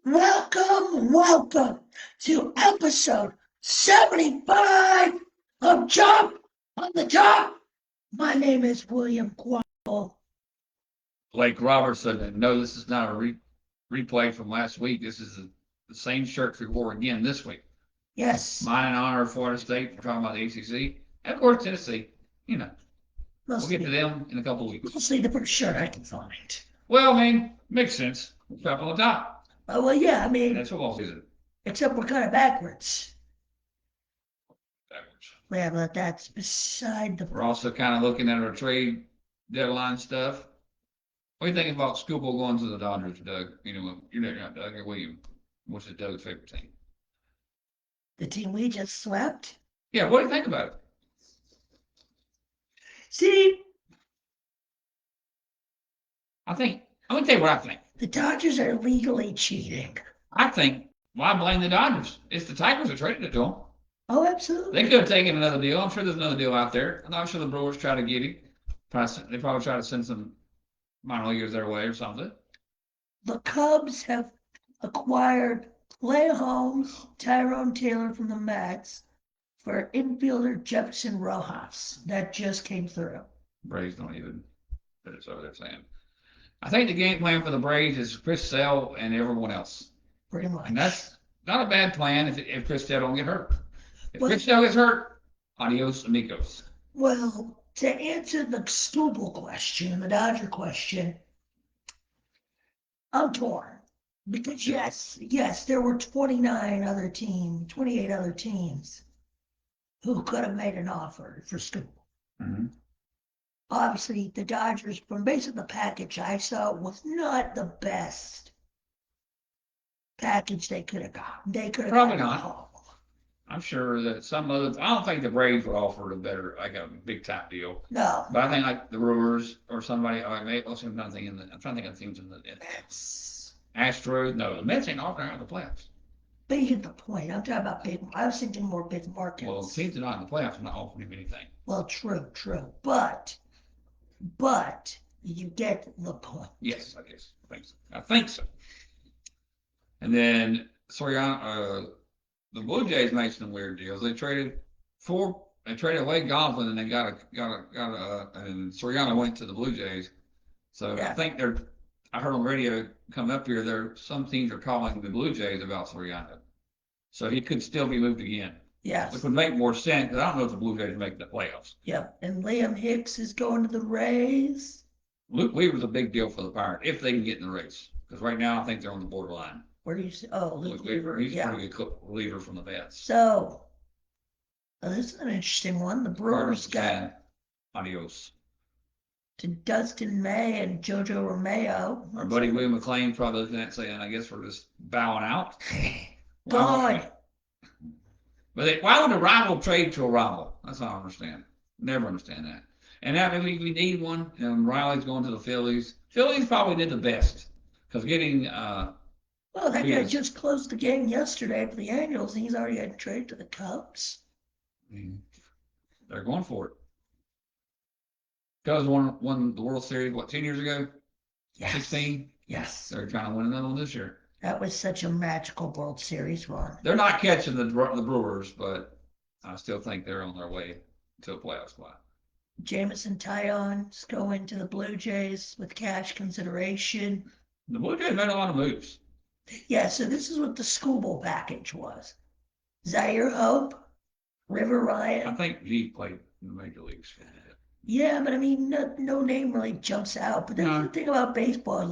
Welcome to episode 75 of Jump on the Top. My name is William Quayle. Blake Robertson, and no, this is not a replay from last week. This is the same shirt we wore again this week. Yes. Mine in honor of Florida State. We're talking about the ACC. And of course, Tennessee. You know, we'll get to them in a couple of weeks. Mostly the first shirt I can find. Well, I mean, makes sense. We're up on the top. Well, yeah, I mean, that's football season. Except we're kind of backwards. Backwards. Yeah, but that's beside the. We're also kind of looking at our trade deadline stuff. What do you think about Scooball going to the Dodgers, Doug? You know, you're not Doug, you're William. What's Doug's favorite team? The team we just swept? Yeah, what do you think about it? See, I'm going to tell you what I think. The Dodgers are legally cheating. I think, why blame the Dodgers? It's the Tigers that traded it to them. Oh, absolutely. They could have taken another deal. I'm sure there's another deal out there. I'm sure the Brewers try to get him. They probably try to send some minor leaguers their way or something. The Cubs have acquired Clay Holmes, Tyrone Taylor from the Mets for infielder Jefferson Rojas. That just came through. Braves don't even put it over there saying. I think the game plan for the Braves is Chris Sale and everyone else. Pretty much. And that's not a bad plan if Chris Sale don't get hurt. If Chris Sale gets hurt, adios amigos. Well, to answer the Scooball question, the Dodger question, I'm torn. Because yes, there were 28 other teams who could have made an offer for Scooball. Mm-hmm. Obviously, the Dodgers, from basically the package I saw, was not the best package they could have gotten. They could have probably not. I'm sure that I don't think the Braves would offer like a big time deal. No. But I think like the Brewers or somebody, I'm trying to think of teams in the Mets. Astros. No, the Mets ain't offering out the playoffs. But you get the point. I'm talking about I was thinking more big markets. Well, teams that are not in the playoffs are not offering him anything. Well, true. But you get the point. Yes, I think so. And then the Blue Jays made some weird deals. They traded away Goblin and they got and Soriano went to the Blue Jays. So yeah. I think I heard on radio coming up here, some teams are calling the Blue Jays about Soriano. So he could still be moved again. Yes. Which would make more sense, because I don't know if the Blue Jays make the playoffs. Yep. And Liam Hicks is going to the Rays. Luke Weaver's a big deal for the Pirates, if they can get in the race. Because right now I think they're on the borderline. Where do you see? Oh, Luke Weaver. He's a pretty good reliever from the Mets. So, this is an interesting one. The Brewers got adios to Dustin May and JoJo Romeo. Our buddy William McLean probably looking at saying, I guess we're just bowing out. God. But why would a rival trade to a rival? That's what I don't understand. Never understand that. And now we need one. And Riley's going to the Phillies. Phillies probably did the best because getting. Well, that guy just closed the game yesterday for the Angels, and he's already had a trade to the Cubs. They're going for it. Cubs won the World Series, 10 years ago? Yes. 16? Yes. They're trying to win another one this year. That was such a magical World Series run. They're not catching the Brewers, but I still think they're on their way to a playoff spot. Jameson Taillon's going to the Blue Jays with cash consideration. The Blue Jays made a lot of moves. Yeah, so this is what the Scooball package was. Zaire Hope, River Ryan. I think G played in the major leagues. Yeah, but I mean, no name really jumps out. But that's the thing about baseball.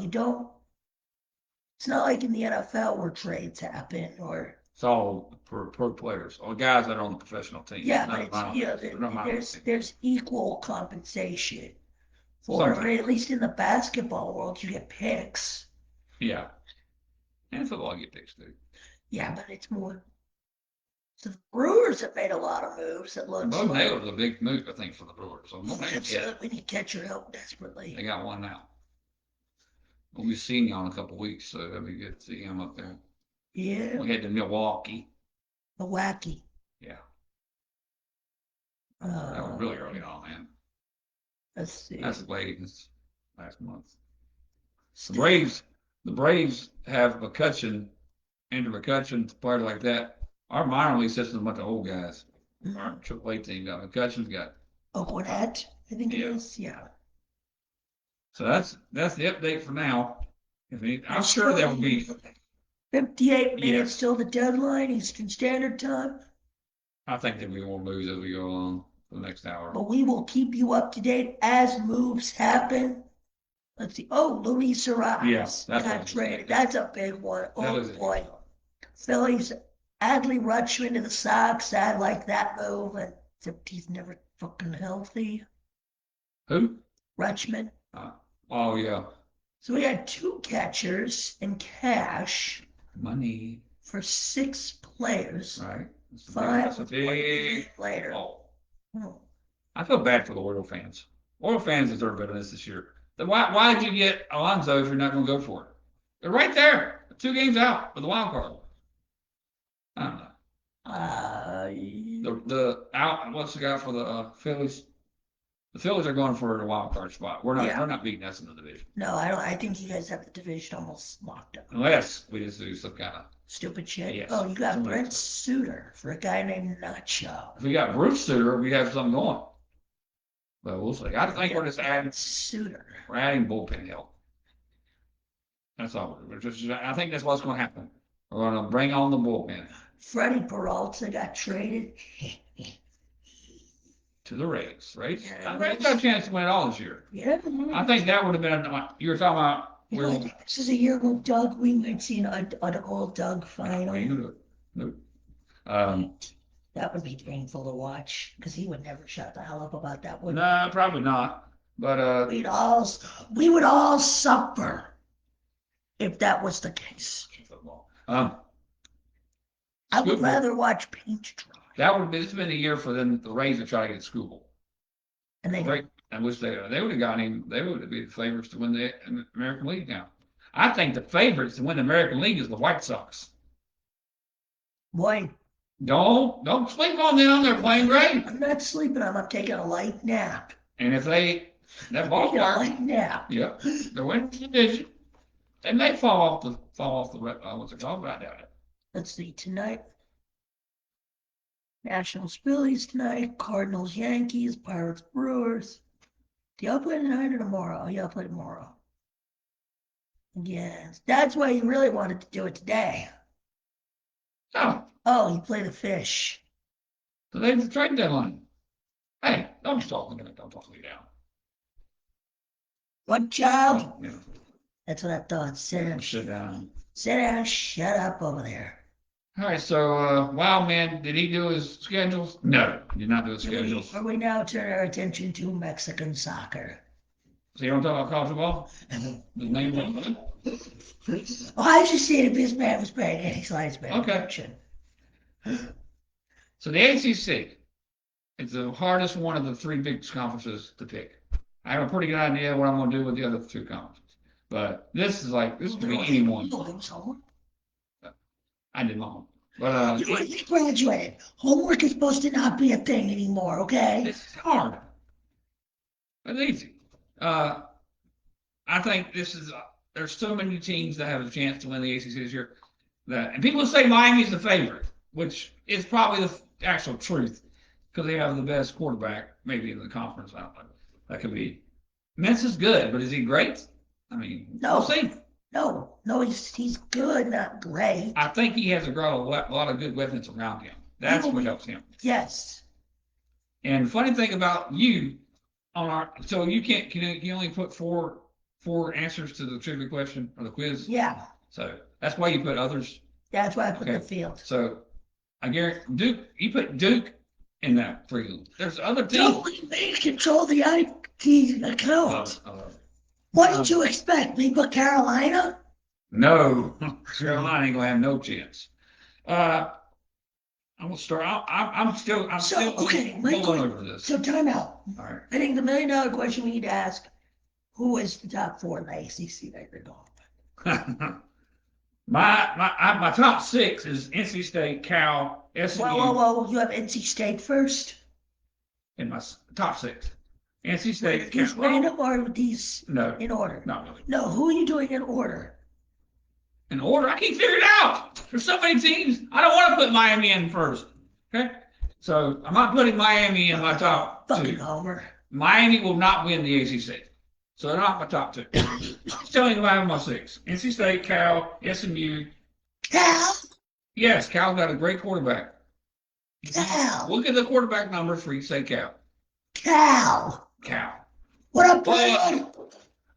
It's not like in the NFL where trades happen or. It's all pro players or guys that are on the professional team. Yeah, but there's equal compensation for, or at least in the basketball world, you get picks. Yeah. And football, you get picks too. Yeah, but it's more. So the Brewers have made a lot of moves. It looks like. Nail was a big move, I think, for the Brewers. So we need catcher help desperately. They got one now. We'll be seeing you in a couple of weeks, so that'd be good to see him up there. Yeah. We head to Milwaukee. Yeah. That was really early on, man. Let's see. That's late. It's last month. The the Braves have McCutcheon, Andrew McCutcheon, players like that. Our minor league system is a bunch of old guys. Our AAA team got McCutcheon's got. Gwinnett, I think it Yeah. is. Yeah. So that's the update for now. I'm That's sure there will still be. 58 minutes Yes. till the deadline, Eastern Standard Time. I think there'll be more moves as we go along for the next hour. But we will keep you up to date as moves happen. Let's see. Oh, Luis Ariz Yes, that's got traded. That's a big one. Oh boy. Phillies, Adley Rutschman to the Sox. I like that move, except he's never fucking healthy. Who? Rutschman. Oh yeah. So we got 2 catchers and cash. Money. For 6 players. Right. That's a big later. Oh. I feel bad for the Oriole fans. Oriole fans deserve better than this year. Then why did you get Alonso if you're not going to go for it? They're right there, 2 games out for the wild card. I don't know. The out. What's the guy for the Phillies? The Phillies are going for a wild card spot. We're not. Yeah. They're not beating us in the division. No, I don't. I think you guys have the division almost locked up. Unless we just do some kind of stupid shit. Yes. Oh, you got Brent Suter for a guy named Nacho. If we got Bruce Suter, we have something going. But we'll see. I think we're just adding Suter. We're adding bullpen help. That's all. I think that's what's going to happen. We're going to bring on the bullpen. Freddie Peralta got traded to the Rays, right? Yeah, Rays got a chance to win it all this year. Yeah. I think that would have been. You were talking about. I think this is a year where Doug. We might see an old Doug final. That would be painful to watch because he would never shut the hell up about that. No, probably not. But we would all suffer if that was the case. I would rather watch paint dry. That would have been a year for them, the Rays, to try to get Scooball. And I wish they would have got him. They would have been the favorites to win the American League now. I think the favorites to win the American League is the White Sox. Boy. Don't sleep on them. They're playing great. I'm not sleeping on them. I'm taking a light nap. And if that ballpark, a light nap. Yeah, they're winning the division. They may fall off the what's it called? I doubt it. Let's see tonight. Nationals Phillies tonight. Cardinals Yankees. Pirates Brewers. Do y'all play tonight or tomorrow? Y'all play tomorrow. Yes, that's why you really wanted to do it today. Oh, you play the Fish. Today's the trade deadline. Hey, don't talk me down. What, child? Yeah. That's what I thought. Sit down. Sit down. Sit down. Shut up over there. All right, so Wow Man, did he do his schedules? No, he did not do his schedules. We now turn our attention to Mexican soccer. So you want to talk about college football? The name of it? I was just saying if this man was paying any slides paying attention. So the ACC is the hardest one of the 3 big conferences to pick. I have a pretty good idea what I'm going to do with the other 2 conferences. But this could be anyone. I did my homework. But you graduated. Homework is supposed to not be a thing anymore, okay? It's hard. It's easy. I think there's so many teams that have a chance to win the ACC this year. And people say Miami's the favorite, which is probably the actual truth because they have the best quarterback, maybe in the conference. I don't know. That could be. Mintz is good, but is he great? I mean, we'll see. No, he's good, not great. I think he has a lot of good weapons around him. That's what helps him. Yes. And the funny thing about you so you can you only put four answers to the trivia question or the quiz? Yeah. So that's why you put others. That's why I put the field. So I guarantee Duke, you put Duke in that for you. There's other teams. Don't they control the IT account? What did you expect? Me put Carolina? No, Carolina ain't gonna have no chance. I'm gonna start. I'm still okay. going over this. So time out. All right. I think the $1 million question we need to ask: who is the top 4 in the ACC that you're going with? my top 6 is NC State, Cal, SMU. Whoa! You have NC State first. In my top 6. NC State. These random or these No. in order? Not really. No, who are you doing in order? in order. I can't figure it out. There's so many teams. I don't want to put Miami in first. Okay, so I'm not putting Miami in my top Fucking two. Homer. Miami will not win the ACC, so they're not my top two. Just telling you who I have my six: NC State, Cal, SMU. Cal. Yes, Cal's got a great quarterback. Cal. Look at the quarterback numbers for you say Cal. Cal. Cal. What up, Brad?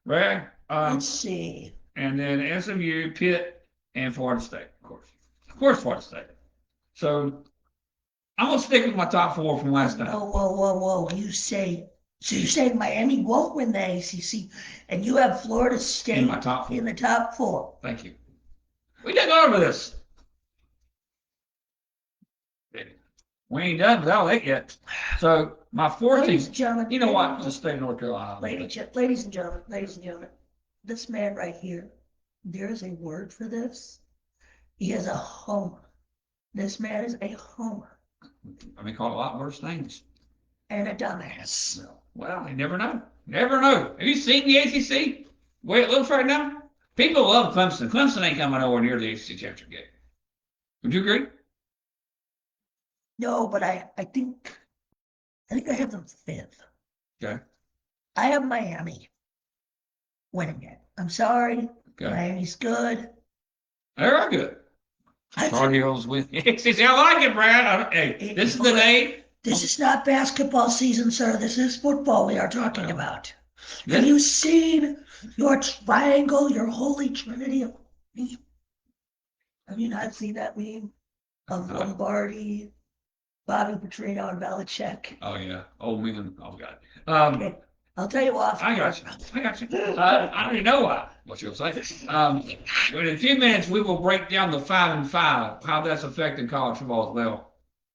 Brad. Let's see. And then SMU, Pitt, and Florida State, of course. Of course, Florida State. So I'm gonna stick with my top four from last time. Whoa. You say Miami won't win the ACC, and you have Florida State in my top four. In the top four. Thank you. We didn't go over this. We ain't done with all that yet. So my fourth Ladies team, and gentlemen, you know what? Just stay in North Carolina. Ladies and gentlemen, this man right here, there is a word for this. He is a homer. This man is a homer. I mean, called a lot worse things. And a dumbass. Well, you never know. Never know. Have you seen the ACC? The way it looks right now? People love Clemson. Clemson ain't coming nowhere near the ACC championship game. Would you agree? No, but I think I have them fifth. Okay. I have Miami winning it. I'm sorry. Okay. Miami's good. They're good. Tar Heels win. See, I like it, Brad. Hey, this is the day. This is not basketball season, sir. This is football we are talking about. Have you seen your triangle, your holy trinity of meme? Have you not seen that meme of Lombardi, Bobby Petrino, and Belichick? Oh, yeah. Oh, man. Oh, God. Okay. I'll tell you off. I got you. I already know what you'll say. But in a few minutes, we will break down the 5 and 5, how that's affecting college football as well.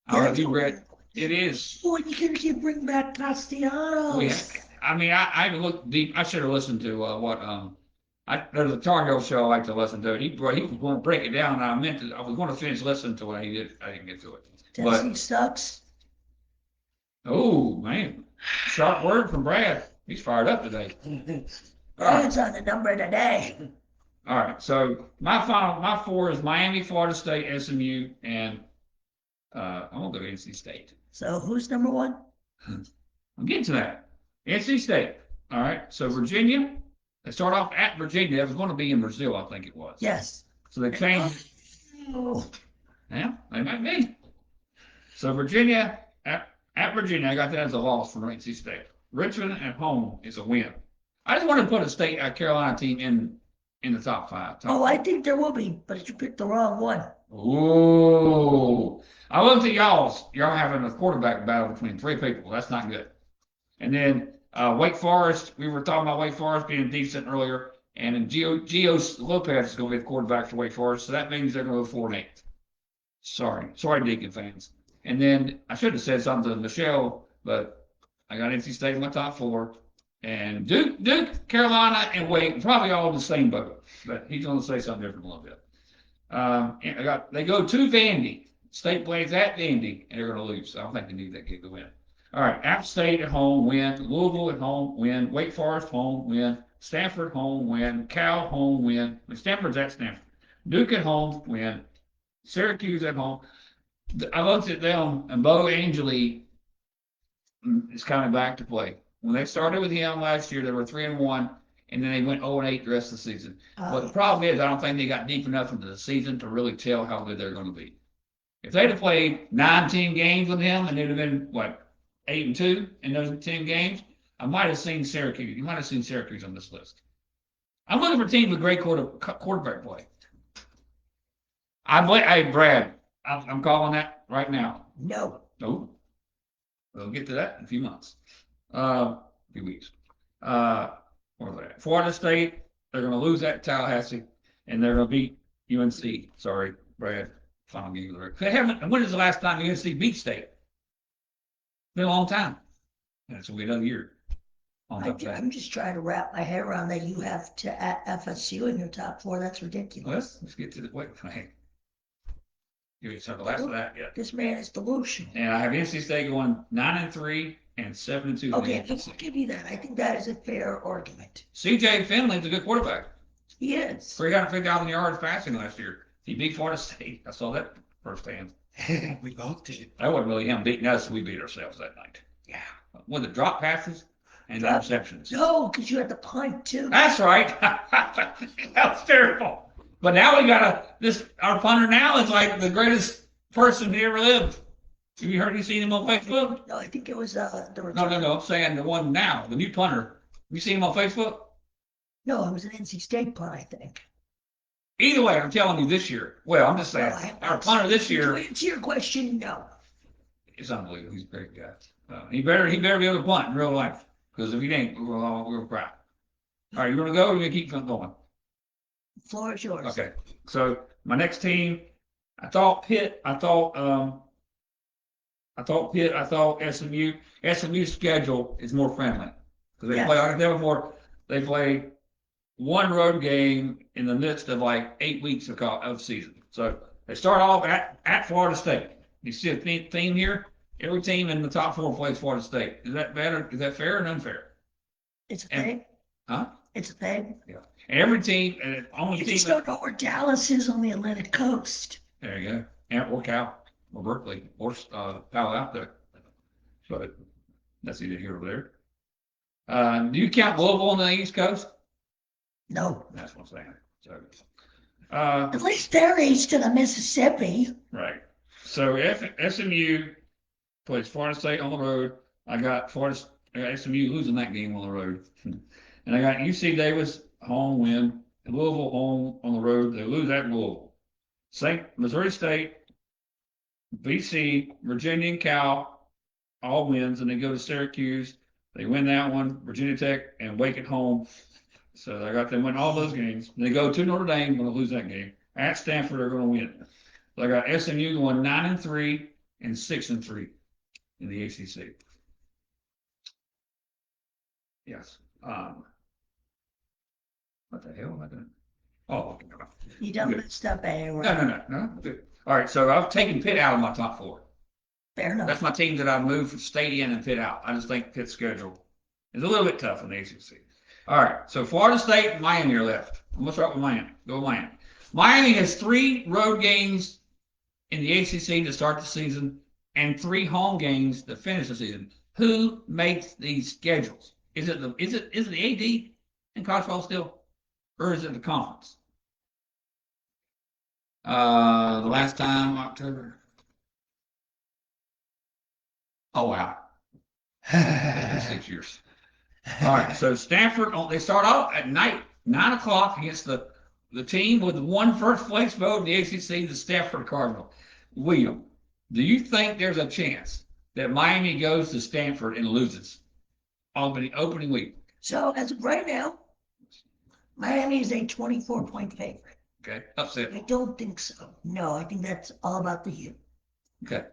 Have you read? It is. Oh, you bring back Castellanos. I looked deep. I should have listened to there's a Tar Heel show I like to listen to. He was going to break it down, and I was going to finish listening to it. He did. I didn't get to it. Tennessee sucks. Oh man, sharp word from Brad. He's fired up today. Brad's on the number today. All right. So my four is Miami, Florida State, SMU, and I'm gonna go to NC State. So who's number one? I'm getting to that. NC State. All right. So Virginia. They start off at Virginia. It was going to be in Brazil, I think it was. Yes. So they changed. Yeah, they might be. So Virginia at Virginia, I got that as a loss for NC State. Richmond at home is a win. I just want to put a Carolina team in the top 5. I think there will be, but you picked the wrong one. Ooh. I looked at y'all having a quarterback battle between 3 people. That's not good. And then Wake Forest, we were talking about Wake Forest being decent earlier, and then Gio Lopez is going to be the quarterback for Wake Forest, so that means they're going to go 4-8. Sorry, Deacon fans. And then I should have said something to Michelle, but I got NC State in my top 4, and Duke, Carolina, and Wake probably all in the same boat, but he's going to say something different a little bit. They go to Vandy. State plays at Vandy, and they're going to lose. So I don't think they need that game to win. All right, App State at home, win. Louisville at home, win. Wake Forest home, win. Stanford home, win. Cal home, win. Stanford's at Stanford. Duke at home, win. Syracuse at home. I looked at them, and Bo Angeli is coming back to play. When they started with him last year, they were 3-1, and then they went 0-8 the rest of the season. But the problem is, I don't think they got deep enough into the season to really tell how good they're going to be. If they'd have played 9-10 games with him, and they'd have been, 8-2 in those 10 games, I might have seen Syracuse. You might have seen Syracuse on this list. I'm looking for teams with great quarterback play. Brad, I'm calling that right now. No. We'll get to that in a few months. A few weeks. Where was that? Florida State, they're going to lose that to Tallahassee, and they're going to beat UNC. Sorry, Brad. Final game of the record. When is the last time UNC beat State? Been a long time. That's will be another year. I'm just trying to wrap my head around that you have to FSU in your top 4. That's ridiculous. Let's get to the wait. Give you some the last of that yet. This man is delusional. And I have NC State going 9-3 and 7-2. Okay, let's give you that. I think that is a fair argument. CJ Finley's a good quarterback. He is. 350,000 yards passing last year. He beat Florida State. I saw that firsthand. We both did. That wasn't really him beating us. We beat ourselves that night. Yeah. With the drop passes and the interceptions. No, because you had the punt too. That's right. That was terrible. But now we got our punter now is like the greatest person who ever lived. Have you seen him on Facebook? No, I think it was the No. I'm saying the one now, the new punter. You seen him on Facebook? No, it was an NC State punt, I think. Either way, I'm telling you this year. Well, I'm just saying, our punter this year. To answer your question, no. It's unbelievable. He's a great guy. He better be able to punt in real life. Because if he ain't, we'll cry. All right, you want to go or you going to keep going? The floor is yours. Okay. So my next team, I thought Pitt. I thought SMU. SMU's schedule is more friendly because they play like I said before. They play one road game in the midst of like 8 weeks of season. So they start off at Florida State. You see a theme here? Every team in the top 4 plays Florida State. Is that better? Is that fair or unfair? It's a thing. Huh? It's a thing. Yeah. And every team, only you team. just don't know where Dallas is on the Atlantic coast. There you go. And or Cal, or Berkeley, or Palo Alto. But that's either here or there. Do you count Louisville on the East Coast? No. That's what I'm saying. So, at least they're east of the Mississippi. Right. So SMU plays Florida State on the road. I got SMU losing that game on the road. And I got UC Davis home win, Louisville home on the road. They lose at Louisville. Missouri State, BC, Virginia, and Cal all wins, and they go to Syracuse. They win that one. Virginia Tech and Wake at home. So I got them win all those games. And they go to Notre Dame, going to lose that game. At Stanford, they're going to win. So I got SMU going 9-3 and 6-3 in the ACC. Yes. What the hell am I doing? Oh, you done messed up, No. Good. All right, so I've taken Pitt out of my top 4. Fair enough. That's my team that I've moved from State in and Pitt out. I just think Pitt's schedule is a little bit tough in the ACC. All right, so Florida State and Miami are left. I'm going to start with Miami. Go with Miami. Miami has 3 road games in the ACC to start the season and 3 home games to finish the season. Who makes these schedules? Is it the AD in college football still, or is it the conference? The last time October. Oh wow, 6 years. All right, so Stanford, they start off at night, 9 o'clock against the team with the first place vote in the ACC, the Stanford Cardinal. William, do you think there's a chance that Miami goes to Stanford and loses on the opening week? So as of right now, Miami is a 24-point favorite. Okay, upset. I don't think so. No, I think that's all about the U. Okay,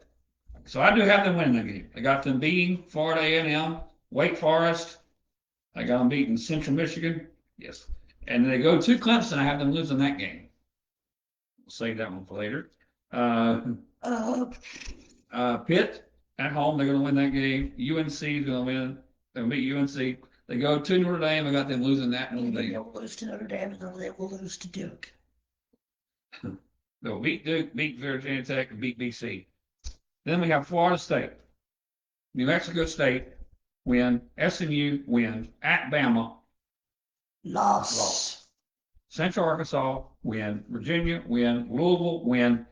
so I do have them winning that game. I got them beating Florida A&M, Wake Forest. I got them beating Central Michigan. Yes. And they go to Clemson. I have them losing that game. We'll save that one for later. Pitt at home, they're going to win that game. UNC is going to win. They'll beat UNC. They go to Notre Dame. I got them losing that. They will lose to Notre Dame, and they will lose to Duke. They'll beat Duke, beat Virginia Tech, and beat BC. Then we have Florida State. New Mexico State win. SMU win. At Bama. Loss. Central Arkansas win. Virginia win. Louisville win.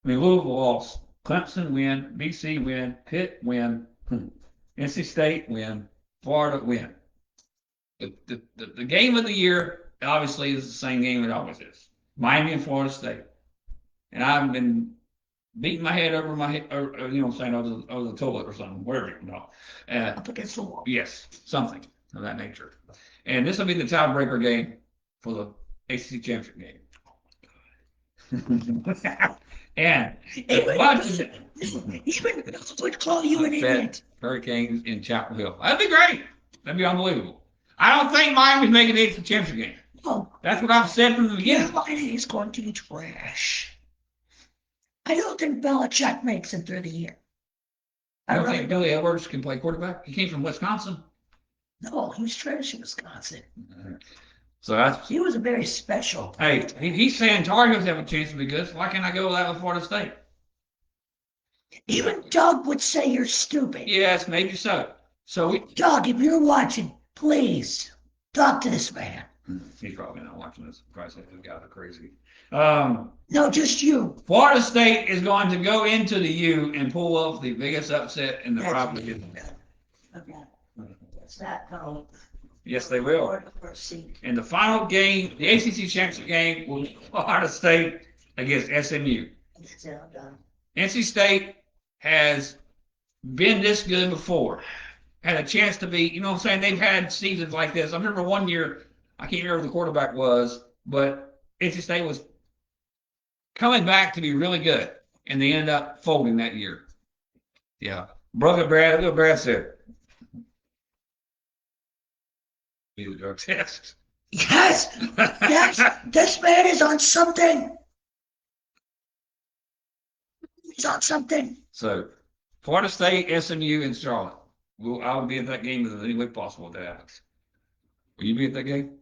Louisville lost. Clemson win. BC win. Pitt win. NC State win. Florida win. The game of the year obviously is the same game it always is. Miami and Florida State. And I've been beating my head over my head, or saying over the toilet or something, wherever you know. Up against the wall. Yes, something of that nature. And this will be the tiebreaker game for the ACC championship game. And even would call you an idiot. Hurricanes in Chapel Hill. That'd be great. That'd be unbelievable. I don't think Miami's making the ACC championship game. Oh, that's what I've said from the beginning. Carolina is going to be trash. I don't think Belichick makes it through the year. I don't think Billy Edwards can play quarterback. He came from Wisconsin. No, he was trash in Wisconsin. So that's, He was a very special. hey, he's saying Tar Heels have a chance to be good. So why can't I go with that with Florida State? Even Doug would say you're stupid. Yes, maybe so. So Doug, if you're watching, please talk to this man. he's probably not watching this. Christ, this guys are crazy. No, just you. Florida State is going to go into the U and pull off the biggest upset in the That's probably. Okay. It's not going. Yes, they will. In the final game, the ACC championship game, will be Florida State against SMU. NC State has been this good before. Had a chance to be, you know what I'm saying? They've had seasons like this. I remember one year, I can't remember who the quarterback was, but NC State was coming back to be really good, and they ended up folding that year. Yeah. Brother Brad, look what Brad said. Be the drug test. Yes, yes, this man is on something. He's on something. So, Florida State, SMU, and Charlotte. I'll be at that game in any way possible, Alex. Will you be at that game?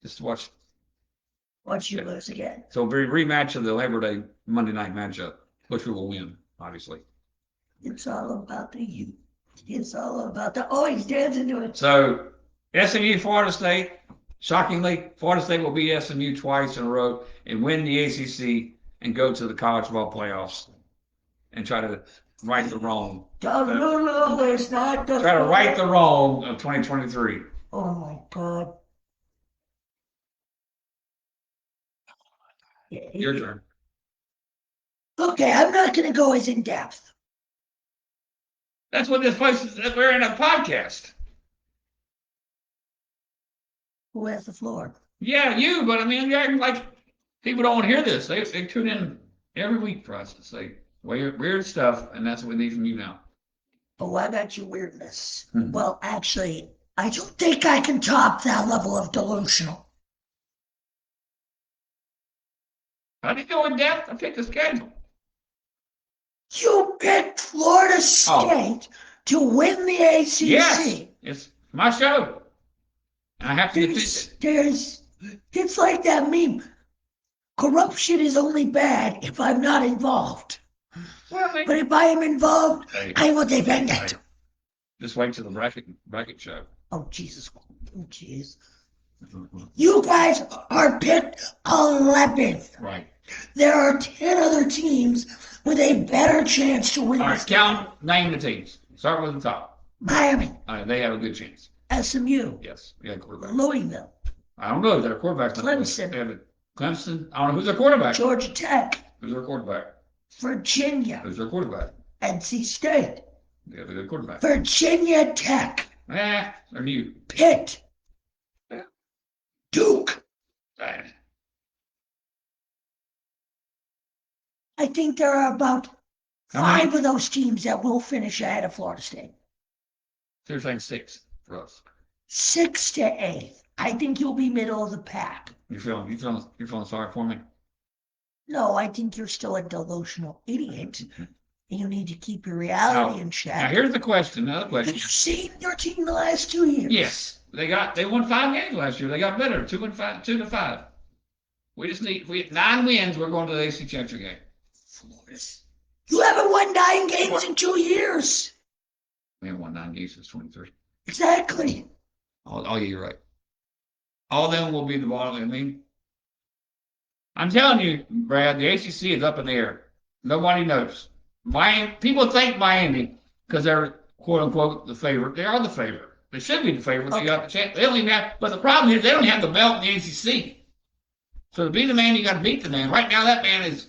Just watch. Watch you lose again. So, rematch of the Labor Day Monday night matchup, which we will win, obviously. It's all about the you. It's all about the. Oh, he's dancing to it. So, SMU, Florida State. Shockingly, Florida State will beat SMU twice in a row and win the ACC and go to the college ball playoffs and try to right the wrong. No, it's not. Try to right the wrong of 2023. Oh my God. Your turn. Okay, I'm not going to go as in depth. That's what this place is. We're in a podcast. Who has the floor? Yeah, you, but I mean, you're acting like people don't want to hear this. They tune in every week for us to say weird stuff, and that's what we need from you now. Oh, I got your weirdness. Well, actually, I don't think I can top that level of delusional. How do you go in depth? I picked the schedule. You picked Florida State to win the ACC. Yes, it's my show. I have to defeat it. It's like that meme. Corruption is only bad if I'm not involved. Well, but if I am involved, I will defend it. Just wait till the bracket show. Oh, Jesus. Oh, jeez. You guys are picked 11th. Right. There are 10 other teams with a better chance to win. All right, name the teams. Start with the top. Miami. They have a good chance. SMU. Yes. Yeah, quarterback. Louisville. I don't know. Their quarterback. Clemson. Clemson. I don't know who's their quarterback. Georgia Tech. Who's their quarterback? Virginia. Who's their quarterback? NC State. They have a good quarterback. Virginia Tech. They're new. Pitt. Yeah. Duke. I think there are about 5 of those teams that will finish ahead of Florida State. So you're saying 6 for us. 6 to 8. I think you'll be middle of the pack. You're feeling sorry for me? No, I think you're still a delusional idiot. You need to keep your reality in check. Now here's the question. Another question. Have you seen your team the last 2 years? Yes, they won 5 games last year. They got better, 2 to 5. We had 9 wins. We're going to the ACC championship game. You haven't won 9 games in 2 years. We haven't won 9 games since 23. Exactly. Oh, yeah, you're right. All of them will be the bottom. I mean, I'm telling you, Brad, the ACC is up in the air. Nobody knows. People think Miami, because they're quote unquote the favorite. They are the favorite. They should be the favorite. Okay. They got the chance. They don't even have. But the problem is they don't have the belt in the ACC. So to be the man, you got to beat the man. Right now, that man is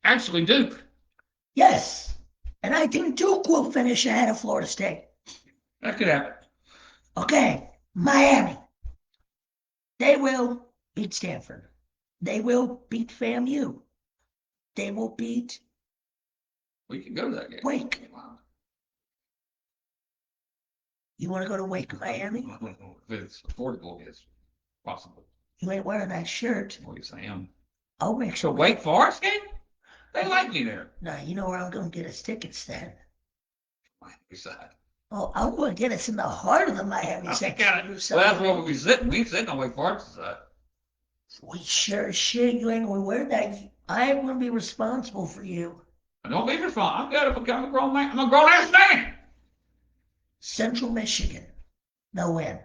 actually Duke. Yes, and I think Duke will finish ahead of Florida State. That could happen. Okay, Miami. They will beat Stanford. They will beat FAMU. They will beat. We can go to that game. Wake. You want to go to Wake, Miami? If it's affordable, it's possible. You ain't wearing that shirt. Oh, yes, I am. I'll make sure. So Wake Forest game? They like me there. No, you know where I'm going to get us tickets then. Miami side. Oh, I want to get us in the heart of the Miami I section. got it. Well, that's where we sitting. We sitting on Wake Forest side. We sure as shit, you ain't gonna wear that. I ain't gonna be responsible for you. I don't be responsible. I'm good. I'm a grown man. I'm a grown ass man. Central Michigan, they'll win.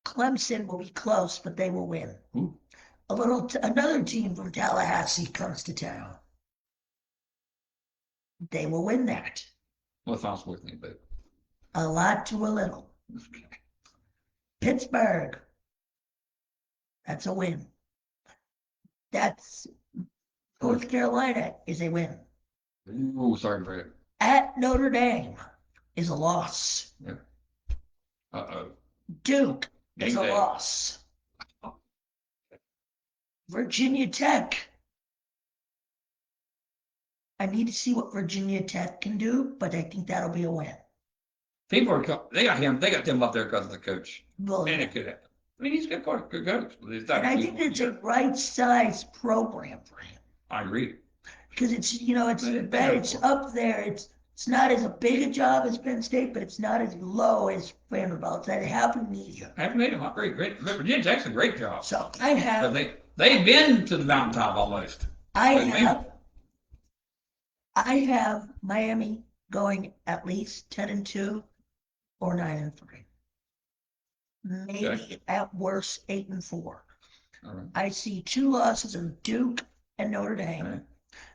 Clemson will be close, but they will win. Ooh. Another team from Tallahassee comes to town. They will win that. What's else with me, but A lot to a little. okay. Pittsburgh, that's a win. That's North Carolina is a win. Ooh, sorry for it. At Notre Dame is a loss. Yeah. Uh-oh. Duke is Game a day. loss. Virginia Tech. I need to see what Virginia Tech can do, but I think that'll be a win. People are they got him up there because of the coach. Well, And yeah. it could happen. I mean, he's a good coach. And I think it's a right size program for him. I agree. Because it's up there. It's not as big a job as Penn State, but it's not as low as Vanderbilt. It's at half a medium. I've made him great. Virginia Tech's a great job. So I have. They've been to the mountaintop almost. I have Miami going at least 10-2 or 9-3. Maybe Okay. at worst 8-4. All right. I see 2 losses in Duke and Notre Dame. Okay.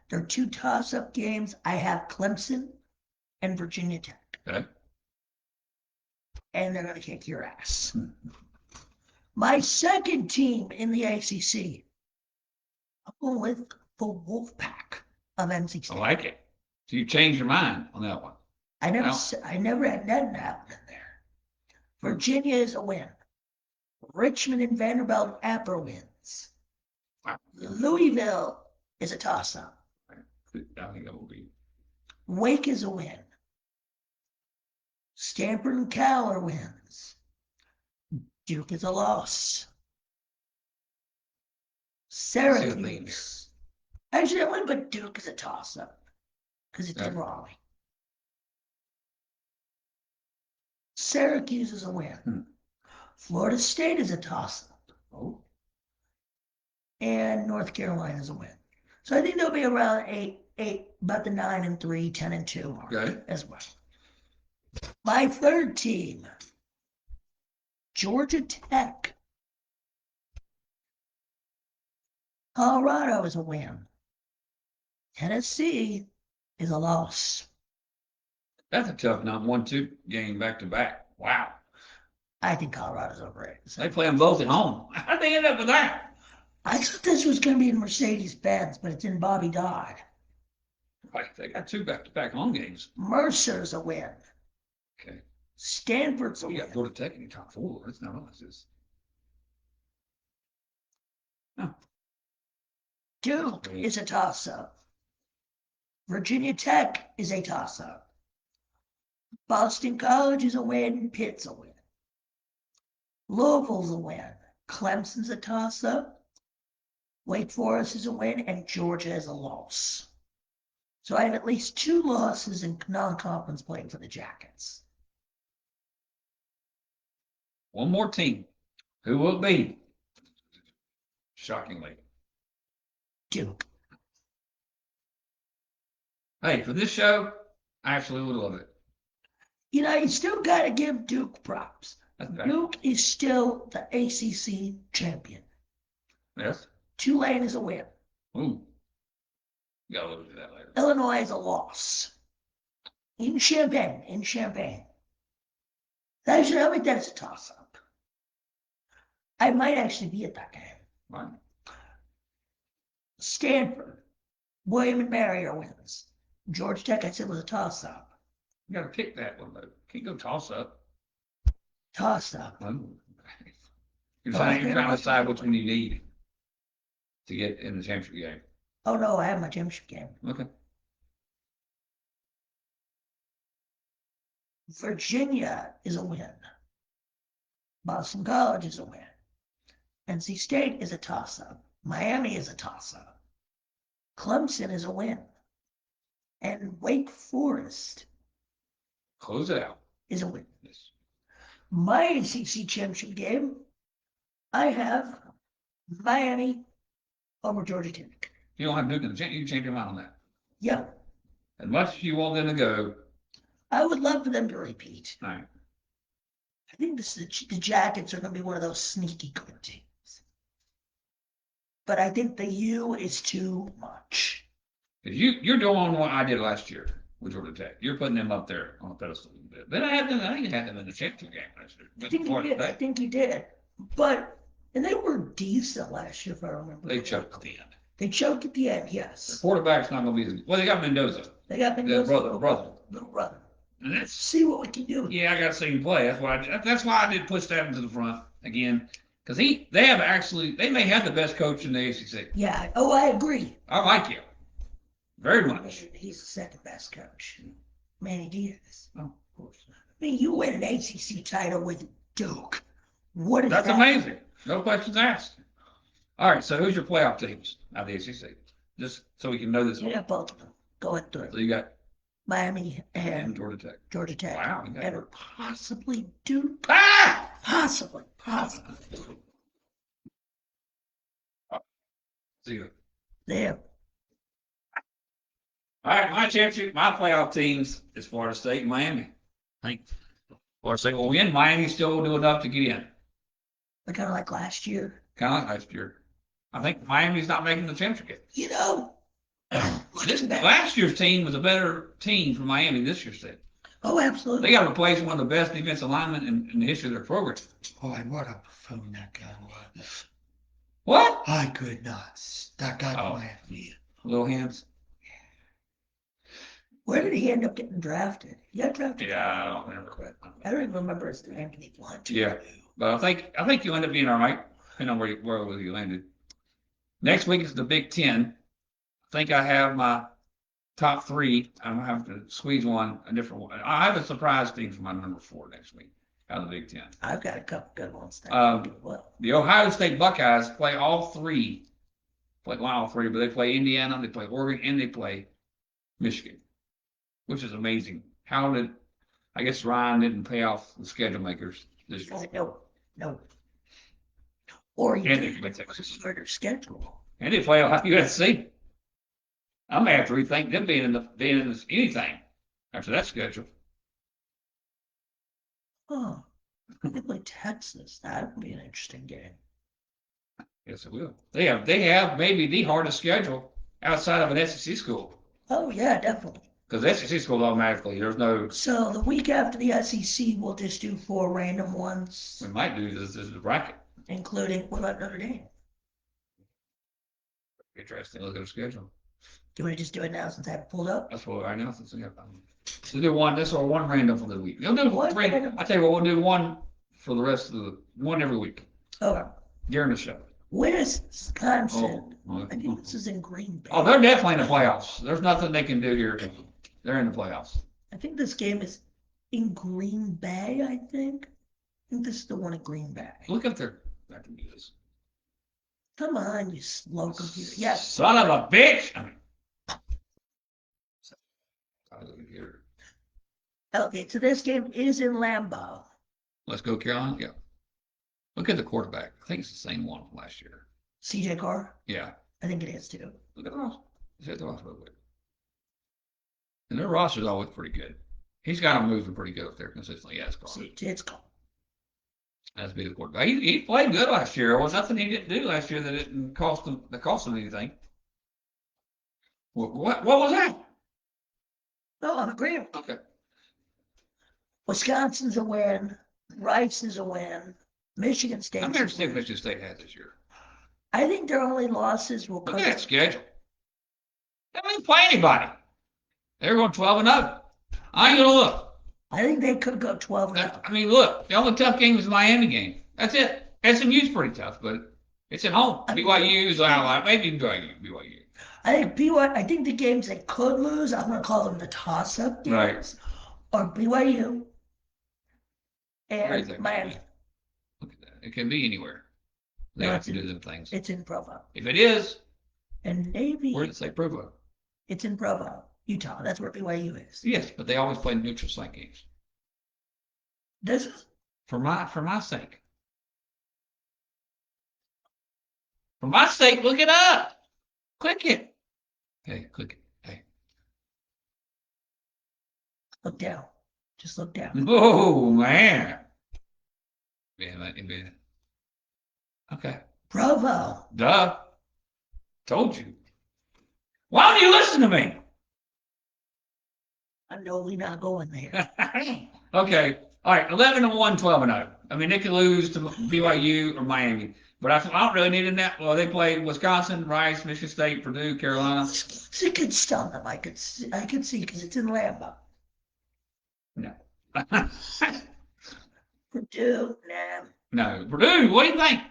They're 2 toss-up games. I have Clemson and Virginia Tech. Okay. And they're going to kick your ass. My second team in the ACC, I'm going with the Wolfpack of NC State. I like it. So you changed your mind on that one. I never had nothing happen in there. Virginia is a win. Richmond and Vanderbilt Apper wins. Wow. Louisville is a toss-up. I think that will be. Wake is a win. Stanford and Cal wins. Duke is a loss. Syracuse. Actually, I wouldn't put Duke as a toss-up because it's in Raleigh. Syracuse is a win. Florida State is a toss-up. Oh. And North Carolina is a win. So I think they'll be around 8, about the 9-3, 10-2 mark as well. My third team, Georgia Tech. Colorado is a win. Tennessee is a loss. That's a tough 1-2 game back to back. Wow. I think Colorado's overrated. They play them both at home. How'd they end up with that? I thought this was going to be in Mercedes-Benz, but it's in Bobby Dodd. Right, they got 2 back-to-back home games. Mercer's a win. Okay. Stanford's a win. You got to go to Tech in your top 4. That's not us. No. Duke is a toss-up. Virginia Tech is a toss-up. Boston College is a win. Pitt's a win. Louisville's a win. Clemson's a toss-up. Wake Forest is a win, and Georgia is a loss. So I have at least 2 losses in non-conference play for the Jackets. One more team. Who will it be? Shockingly. Duke. Hey, for this show, I absolutely love it. You still got to give Duke props. Okay. Duke is still the ACC champion. Yes. Tulane is a win. Ooh. You got to look at that later. Illinois is a loss. In Champaign. Actually, I'll make that as a toss-up. I might actually be at that game. Right. Stanford. William and Mary are wins. Georgia Tech, I said, was a toss-up. You got to pick that one, though. Can't go toss-up. Toss-up. You're trying to decide which one you need to get in the championship game. Oh, no, I have my championship game. Okay. Virginia is a win. Boston College is a win. NC State is a toss-up. Miami is a toss-up. Clemson is a win. And Wake Forest. Close it out. is a win. Yes. My ACC championship game, I have Miami over Georgia Tech. You don't have Duke in the you can change your mind on that. Yeah, As much as you want them to go, I would love for them to repeat. all right. I think the Jackets are going to be one of those sneaky good teams. But I think the U is too much. You're doing what I did last year with Georgia Tech. You're putting them up there on a pedestal a little bit. But I think I had them in the championship game last year. I think you did. I think you did. And they were decent last year, if I remember. They choked at the end. They choked at the end, The yes. quarterback's not going to be as well. They got Mendoza. They got Mendoza, Brother. little brother. And that's See what we can do. yeah. I got to see him play. That's why I did push that into the front again because they may have the best coach in the ACC. Yeah. Oh, I agree. I like him very much. He's the second best coach. Manny Diaz. Oh, of course. I mean, you win an ACC title with Duke. What is That's that? amazing. No questions asked. All right. So who's your playoff teams out of the ACC? Just so we can know this. Yeah, both of them going through. So you got Miami and Georgia Tech. Georgia Tech. Wow. You got And possibly Duke. ah! Possibly. See you. There. All right, my playoff teams is Florida State and Miami. I think Florida State will win. Miami still will do enough to get in. But kind of like last year. Kind of like last year. I think Miami's not making the championship. You know, Last year's team was a better team for Miami than this year's team. oh, absolutely. They got to replace one of the best defensive linemen in the history of their program. Boy, what a buffoon that guy was. What? I could not. That guy Oh. playing me. Little hands? Where did he end up getting drafted? He got drafted. Yeah, I don't remember. I don't even remember his name. He went to. Yeah. But I think you end up being all right, depending on where you landed. Next week is the Big Ten. I think I have my top three. I'm gonna have to squeeze a different one. I have a surprise team for my number 4 next week out of the Big Ten. I've got a couple good ones. Well, The Ohio State Buckeyes play all three. Play well, all three, but they play Indiana, they play Oregon, and they play Michigan, which is amazing. I guess Ryan didn't pay off the schedule makers this year. no. Or you And they did play a Texas. smarter schedule. And they play USC. I'm gonna have to rethink them being in this anything after that schedule. Oh, they play Texas. That would be an interesting game. Yes, it will. They have maybe the hardest schedule outside of an SEC school Oh, yeah, definitely. because the SEC school automatically there's no. So the week after the SEC, we'll just do 4 random ones, We might do this as a bracket. including, what about Notre Dame? Interesting. Look at the schedule. Do you want to just do it now since I have it pulled up? That's what I know. Since we have so do one. This or one random for the week. We'll do One three. random. I tell you what, we'll do one for the rest of one every week Okay. during the show. Wisconsin. Oh, I think this is in Green Bay. they're definitely in the playoffs. There's nothing they can do here. They're in the playoffs. I think this game is in Green Bay, I think. I think this is the one in Green Bay. Look up there. I can do this. Come on, you slow computer. Yes. Son of a bitch. Here. Okay, so this game is in Lambeau. Let's go, Carolina. Yeah. Look at the quarterback. I think it's the same one from last year. CJ Carr? Yeah. I think it is too. Look at the roster. Let's hit the roster real quick. And their roster's always pretty good. He's got them moving pretty good up there consistently. Yeah, it's Carr. It's Carr. That's be the quarterback. He played good last year. There was nothing he didn't do last year that didn't cost him anything. What was that? No, I'm agreeing. Okay. Wisconsin's a win. Rice is a win. Michigan State. I'm never seeing Michigan State had this year. I think their only losses will Look come. at that schedule. They don't even play anybody. They're going 12-0. I ain't gonna look. I think they could go 12-0. I mean, look, the only tough game is the Miami game. That's it. SMU's pretty tough, but it's at home. BYU's out. Maybe you can drag BYU. I think the games they could lose, I'm going to call them the toss-up games, Right. are BYU Right and there. Miami. Look at that. It can be anywhere. They No, have it's to in- do them things. It's in Provo. If it is, And Navy, where did it say Provo? it's in Provo, Utah. That's where BYU is. Yes, but they always play neutral site games. This is For my sake. For my sake, look it up. Click it. Hey, click it. Hey. look down. Just look down. Oh man. Yeah. Okay. Bravo. Duh. Told you. Why don't you listen to me? I'm totally not going there. Okay. All right. 11-1, 12-0. I mean, they could lose to BYU or Miami, but I don't really need that. Well, they played Wisconsin, Rice, Michigan State, Purdue, Carolina. It could stun them. I could see because it's in Lambeau. No. Purdue, nah. No. Purdue, what do you think?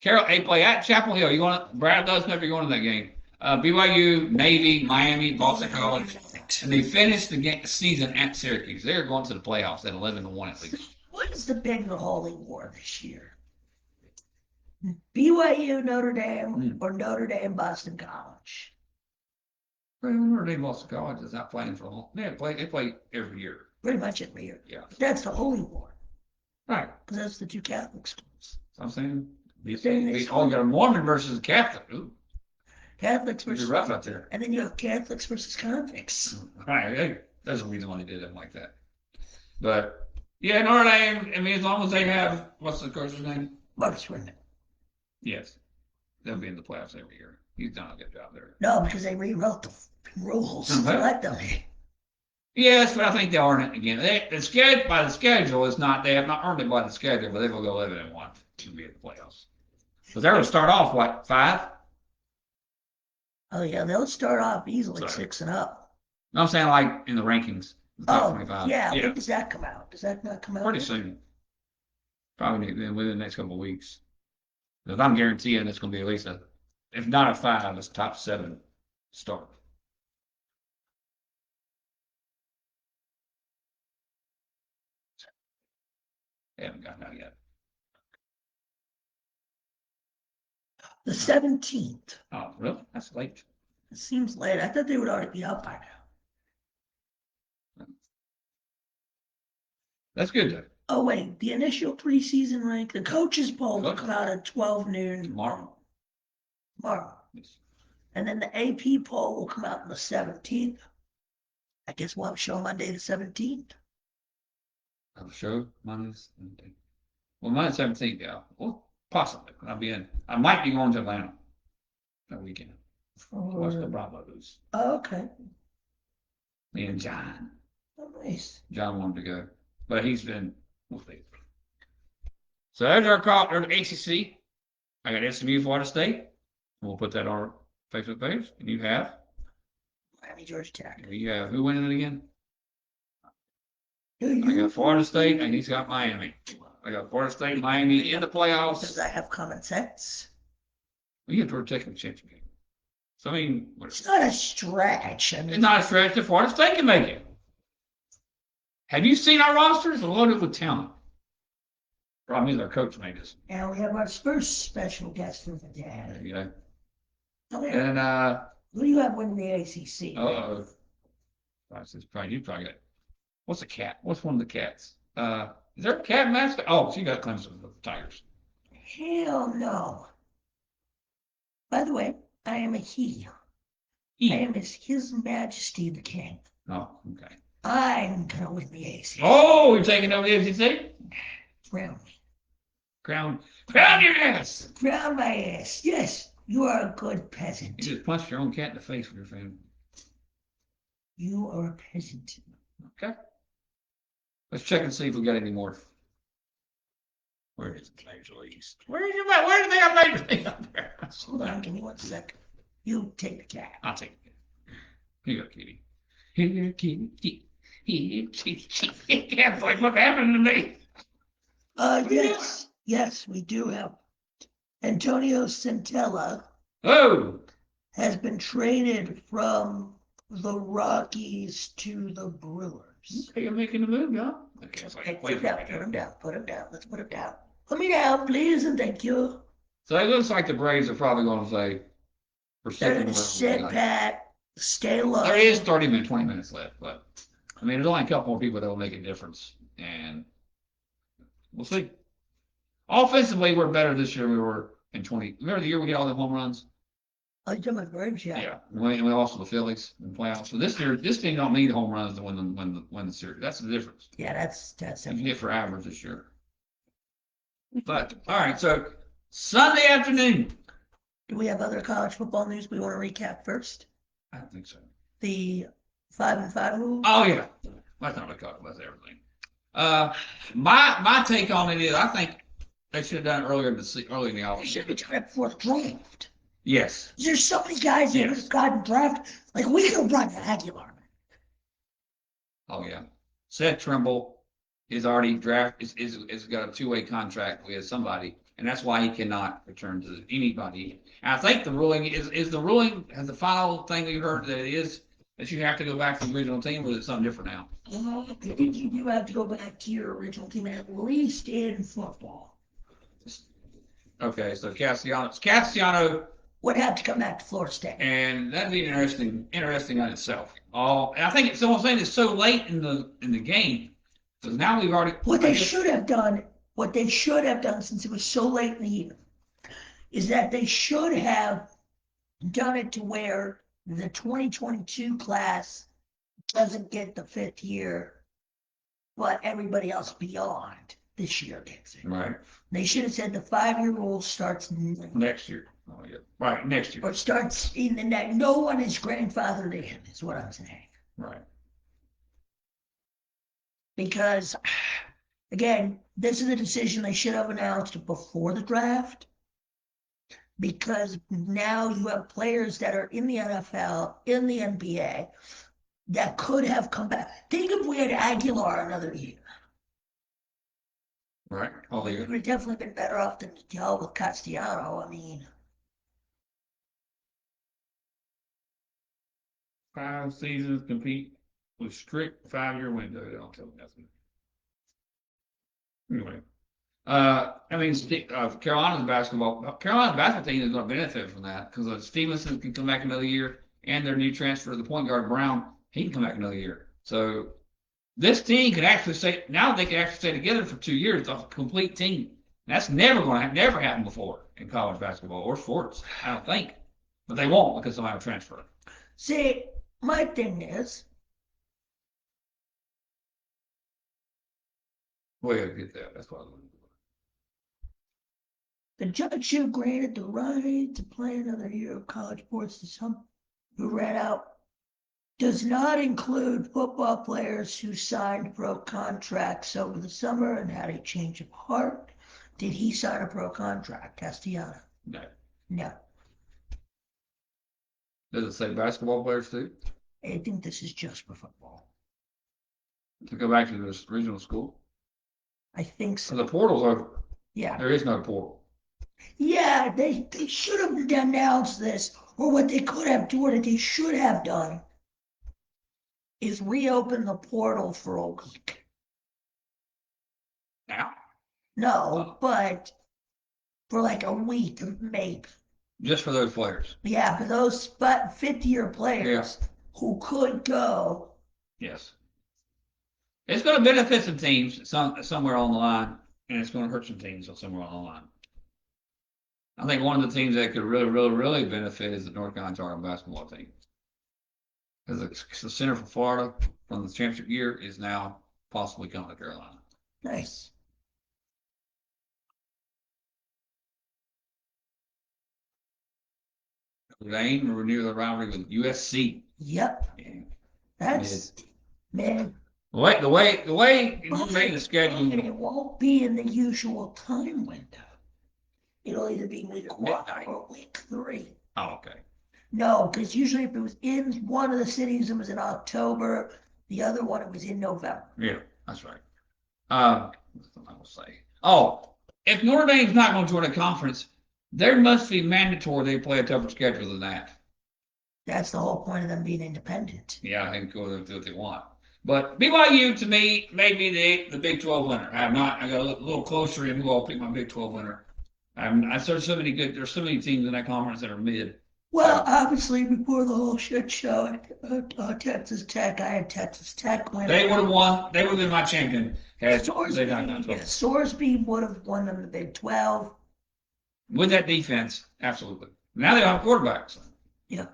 They play at Chapel Hill. You want Brad does know if you're going to that game. BYU, Navy, Miami, Boston College, and they finished the season at Syracuse. They're going to the playoffs at 11-1 at least. What is the big holy war this year? BYU, Notre Dame, or Notre Dame, Boston College? Notre Dame, Boston College is not playing for long. They play every year. Pretty much every year. Yeah. That's the holy war. Right. Because that's the two Catholic schools. So I'm saying, you All got a Mormon versus a Catholic. Ooh, Catholics it'd be versus rough out there. and then you have Catholics versus convicts. Right. Hey, there's a reason why they did them like that. But yeah, Notre Dame. I mean, as long as they have what's the coach's name? Marcus Freeman. Yes, they'll be in the playoffs every year. He's done a good job there. No, because they rewrote the rules to let them. Yes, but I think they earn it again. By the schedule is not. They have not earned it by the schedule, but they will go 11-1 to be in the playoffs. So they're going to start off what 5? Oh yeah, they'll start off easily Sorry. 6-0. No, I'm saying like in the rankings. The top 25. Yeah. When does that come out? Does that not come out? Pretty soon. Probably within the next couple of weeks. Because I'm guaranteeing it's going to be at least if not a 5, it's a top 7 start. They haven't gotten out yet. The 17th. Oh, really? That's late. It seems late. I thought they would already be out by now. That's good though. Oh wait, the initial preseason rank, the coaches poll will come out at 12 noon Tomorrow. Yes. And then the AP poll will come out on the 17th. I guess we'll have a show Monday the 17th. I'll show Monday's 17th. Well, Monday's 17th, yeah. Well, possibly. I might be going to Atlanta that weekend. Watch the Bravos. Oh, okay. Me and John. Oh, nice. John wanted to go, but we'll see. So there's our call, there's ACC. I got SMU, Florida State. We'll put that on our Facebook page. And you have? Miami, Georgia Tech. You have, who winning it again? Do I you? got Florida State, and he's got Miami. I got Florida State, Miami in the playoffs. Because I have common sense. We get Georgia Tech in the championship game. So, I mean, It's not a stretch. I mean, it's not a stretch that Florida State can make it. Have you seen our rosters? They're loaded with talent. Problem is our coach made us. and we have our first special guest for the day. There you go. Okay. And Who do you have winning the ACC? you probably got. What's a cat? What's one of the cats? Is there a cat master? Oh, she got Clemson with the Tigers. Hell no. By the way, I am a he. E. I am His Majesty the King. Oh, okay. I'm gonna win the ACC. Oh, you're taking over the ACC? Crown me. Crown your ass! Crown my ass. Yes, you are a good peasant. You just punched your own cat in the face with your family. You are a peasant. Okay. Let's check and see if we got any more. Where is the Major Leagues? Where do they have Major League up there? Hold on, give me 1 second. You take the cat. I'll take it. Here you go, Kitty. Here, Kitty. Here, Kitty. Cat's like, what happened to me? Yes, we do have. Antonio Centella Oh, has been traded from the Rockies to the Brewers. you're making a move, huh? Okay, so Put him down, put him down. Let's put him down. Put me down, please, and thank you. So it looks like the Braves are probably going to say, we're They're sitting gonna sit pat, stay low. There is 20 minutes left, but I mean, there's only a couple more people that will make a difference. And We'll see. Offensively, we're better this year than we were in 20. Remember the year we get all the home runs? Oh, you're talking about Braves, yeah. Yeah. We lost to the Phillies in the playoffs. So this year, this team don't need home runs to win the series. That's the difference. Yeah, that's You can hit for average this year. But all right, so Sunday afternoon. Do we have other college football news we want to recap first? I don't think so. The 5-5 rule? Oh yeah. That's not what I talk about everything. My take on it is I think they should have done it earlier in the They offseason. should have done it before the draft. Yes. There's so many guys that have gotten drafted. Like, we could have brought Aguilar. Oh yeah. Seth Trimble is already is got a two-way contract with somebody, and that's why he cannot return to anybody. And I think the ruling is the ruling has the final thing we heard that it is that you have to go back to the original team, or is it something different now? Well, I think you do have to go back to your original team, at least in football. Okay, so Cassiano Would have to come back to Florida State. and that'd be interesting on itself. And I think someone's saying it's so late in the game because now we've already. What they should have done, since it was so late in the year, is that they should have done it to where the 2022 class doesn't get the fifth year, but everybody else beyond this year gets it. Right. They should have said the 5-year rule starts Next year. Oh yeah. Right, next year. or starts in the next. No one is grandfathered in, is what I'm saying. Right. Because, again, this is a decision they should have announced before the draft. Because now you have players that are in the NFL, in the NBA, that could have come back. Think if we had Aguilar another year. Right. All We year. would have definitely been better off than to hell with Castellano. I mean, 5 seasons compete with strict 5-year window. They don't tell me nothing. Anyway. I mean, Carolina's basketball team is going to benefit from that because Stevenson can come back another year, and their new transfer, the point guard Brown, he can come back another year. So this team can actually stay. Now they can actually stay together for 2 years, a complete team. That's never happened before in college basketball or sports, I don't think. But they won't because they'll have a transfer. see, my thing is, We gotta get that. That's what I'm doing. the judge who granted the right to play another year of college sports to some who ran out does not include football players who signed pro contracts over the summer and had a change of heart. Did he sign a pro contract, Castellano? No. No. Does it say basketball players too? I think this is just for football. To go back to this original school? I think So so. the portal's over. Yeah. There is no portal. Yeah, they should have announced this, or what they could have done, what they should have done, is reopen the portal for a week. Now? No, but for like a week, maybe. Just for those players. Yeah, for those fifth-year players who could go. Yes. It's going to benefit some teams somewhere on the line, and it's going to hurt some teams somewhere on the line. I think one of the teams that could really benefit is the North Carolina Tar Heel basketball team. Because the center for Florida from the championship year is now possibly coming to Carolina. Nice. They aim to renew the rivalry with USC. Yep. Yeah. That's, man. The way But made the schedule. it won't be in the usual time window. It'll either be week 1 or week 3. Oh, okay. No, because usually if it was in one of the cities, it was in October. The other one, it was in November. Yeah, that's right. What's I will say? Oh, if Notre Dame's not going to join a conference, there must be mandatory they play a tougher schedule than that. That's the whole point of them being independent. Yeah, they can go and do what they want. But BYU to me made me the Big 12 winner. I got a little closer in who I'll pick my Big 12 winner. There's so many teams in that conference that are mid. Well, So, obviously, before the whole shit show at Texas Tech, I had Texas Tech win. they would have won. They would have been my champion had they not done Sorsby, so. Sorsby would have won them the Big 12. With that defense, absolutely. Now they don't have quarterbacks. Yeah.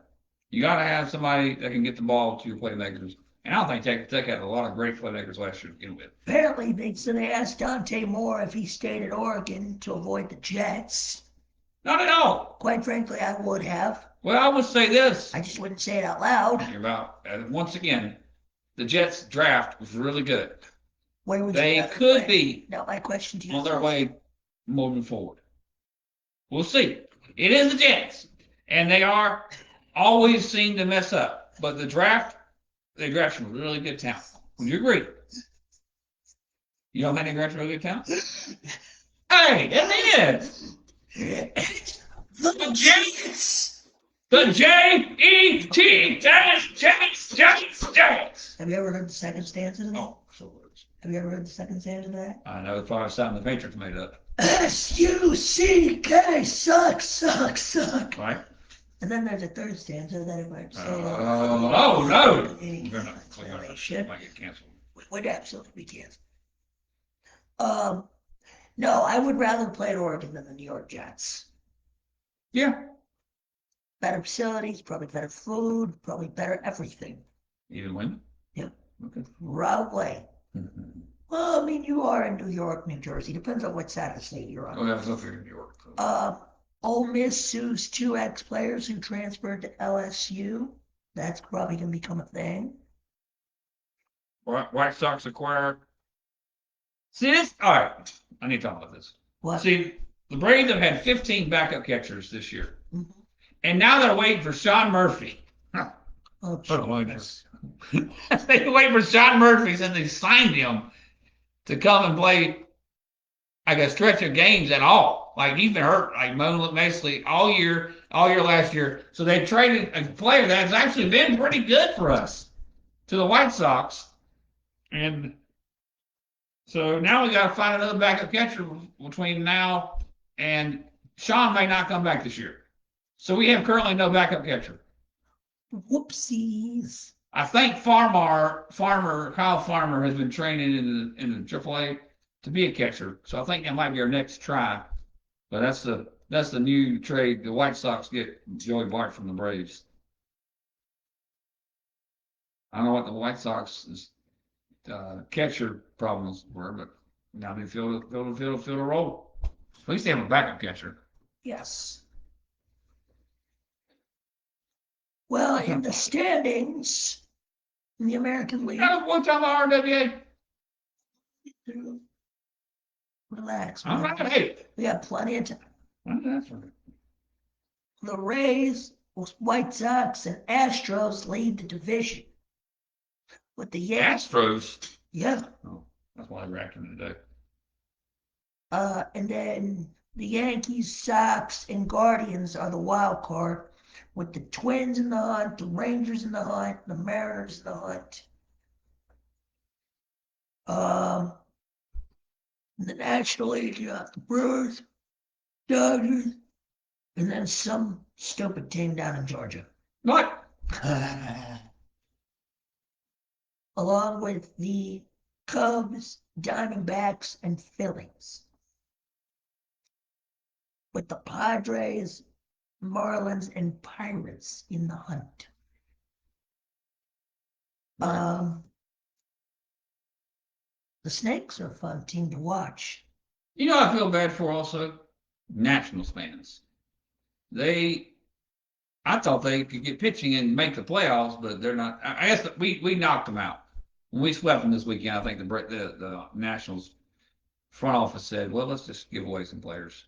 You got to have somebody that can get the ball to your playmakers. And I don't think Texas Tech had a lot of great playmakers last year to begin with. Apparently, they asked Dante Moore if he stayed at Oregon to avoid the Jets. Not at all. Quite frankly, I would have. Well, I would say this I just wouldn't say it out loud. about once again, the Jets draft was really good. Where would They you rather could play? be Now, my question to you on their is, way moving forward. We'll see. It is the Jets, and they are always seem to mess up. But the draft, they draft some really good talent. Would you agree? You don't think they draft really good talent? Hey, it is. the Jets! The J-E-T, Jets. Have you ever heard the second stanza to that? Oh, so words. Have you ever heard the second stanza to that? I know it's probably something the Patriots made up. S-U-C-K, suck, suck, suck. Right? And then there's a third stanza that if I say Oh, no. any We're not. explanation, Might get canceled. would absolutely be canceled. No, I would rather play at Oregon than the New York Jets. Yeah. Better facilities, probably better food, probably better everything. Even win? Yeah. Okay. Probably. Well, I mean, you are in New York, New Jersey. Depends on what side of the state you're on. Oh, yeah, it's up here in New York. Ole Miss sues two ex-players who transferred to LSU. That's probably going to become a thing. White Sox acquire. See this? All right. I need to talk about this. What? See, the Braves have had 15 backup catchers this year. Mhm. And now they're waiting for Sean Murphy. Oh, Jesus. They wait for Sean Murphy, and they signed him to come and play like a stretch of games at all. Like he's been hurt like basically all year last year. So they traded a player that's actually been pretty good for us to the White Sox. And so now we got to find another backup catcher between now and Sean may not come back this year. So we have currently no backup catcher. whoopsies. I think Kyle Farmer has been training in the AAA to be a catcher. So I think that might be our next try. But that's the new trade. The White Sox get Joey Bart from the Braves. I don't know what the White Sox's catcher problems were, but now they feel a role. At least they have a backup catcher. Yes. Well, in the standings in the American League, One time RWA. relax. All right, hey. We have plenty of time. That's right. The Rays, White Sox, and Astros lead the division. With the Yankees, Astros. yeah. Oh, that's why they're acting today. And then the Yankees, Sox, and Guardians are the wild card, with the Twins in the hunt, the Rangers in the hunt, the Mariners in the hunt. In the National League, you got the Brewers, Dodgers, and then some stupid team down in Georgia. What? Along with the Cubs, Diamondbacks, and Phillies. With the Padres, Marlins, and Pirates in the hunt. The Snakes are a fun team to watch. You know, I feel bad for also Nationals fans. I thought they could get pitching and make the playoffs, but they're not. I guess we knocked them out when we swept them this weekend. I think the Nationals front office said, "Well, let's just give away some players,"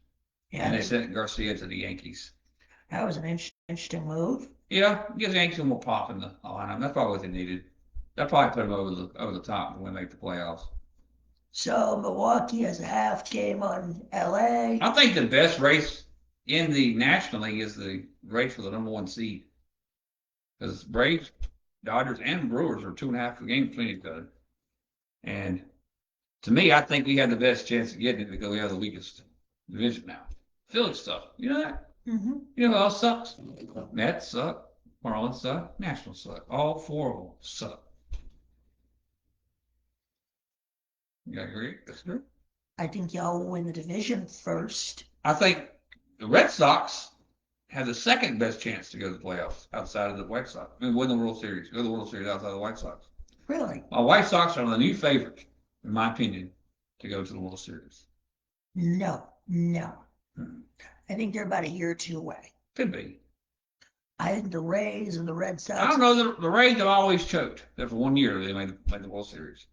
Yeah, and they sent Garcia to the Yankees. that was an interesting move. Yeah, give the Yankees more pop in the lineup. That's probably what they needed. That probably put them over the top when they make the playoffs. So Milwaukee has a half game on LA. I think the best race in the National League is the race for the #1 seed. Because Braves, Dodgers, and Brewers are 2.5 games between each other. And to me, I think we have the best chance of getting it because we have the weakest division now. Philly stuff. You know that? Mm-hmm. You know who else sucks? Mets suck. Marlins suck. Nationals suck. All four of them suck. You agree? That's true. I think y'all will win the division first. I think the Red Sox have the second best chance to go to the playoffs outside of the White Sox. I mean, win the World Series. Go to the World Series outside of the White Sox. Really? My White Sox are the new favorite, in my opinion, to go to the World Series. No, no. I think they're about a year or two away. Could be. I think the Rays and the Red I Sox. don't know. The Rays have always choked. There for 1 year, they made the World Series.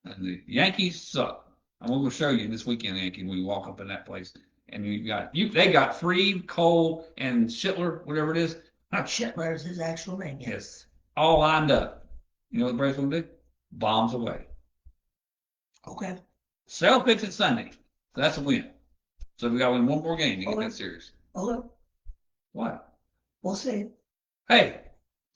And the Yankees suck. I'm going to show you this weekend, Yankee, when we walk up in that place. And they got Freed, Cole, and Schittler, whatever it is. Schittler is his actual name, yes. Yes. All lined up. You know what the Braves going to do? Bombs away. Okay. Sale picks it Sunday. So that's a win. So we got to win one more game to get that series. Okay. What? We'll see. Hey,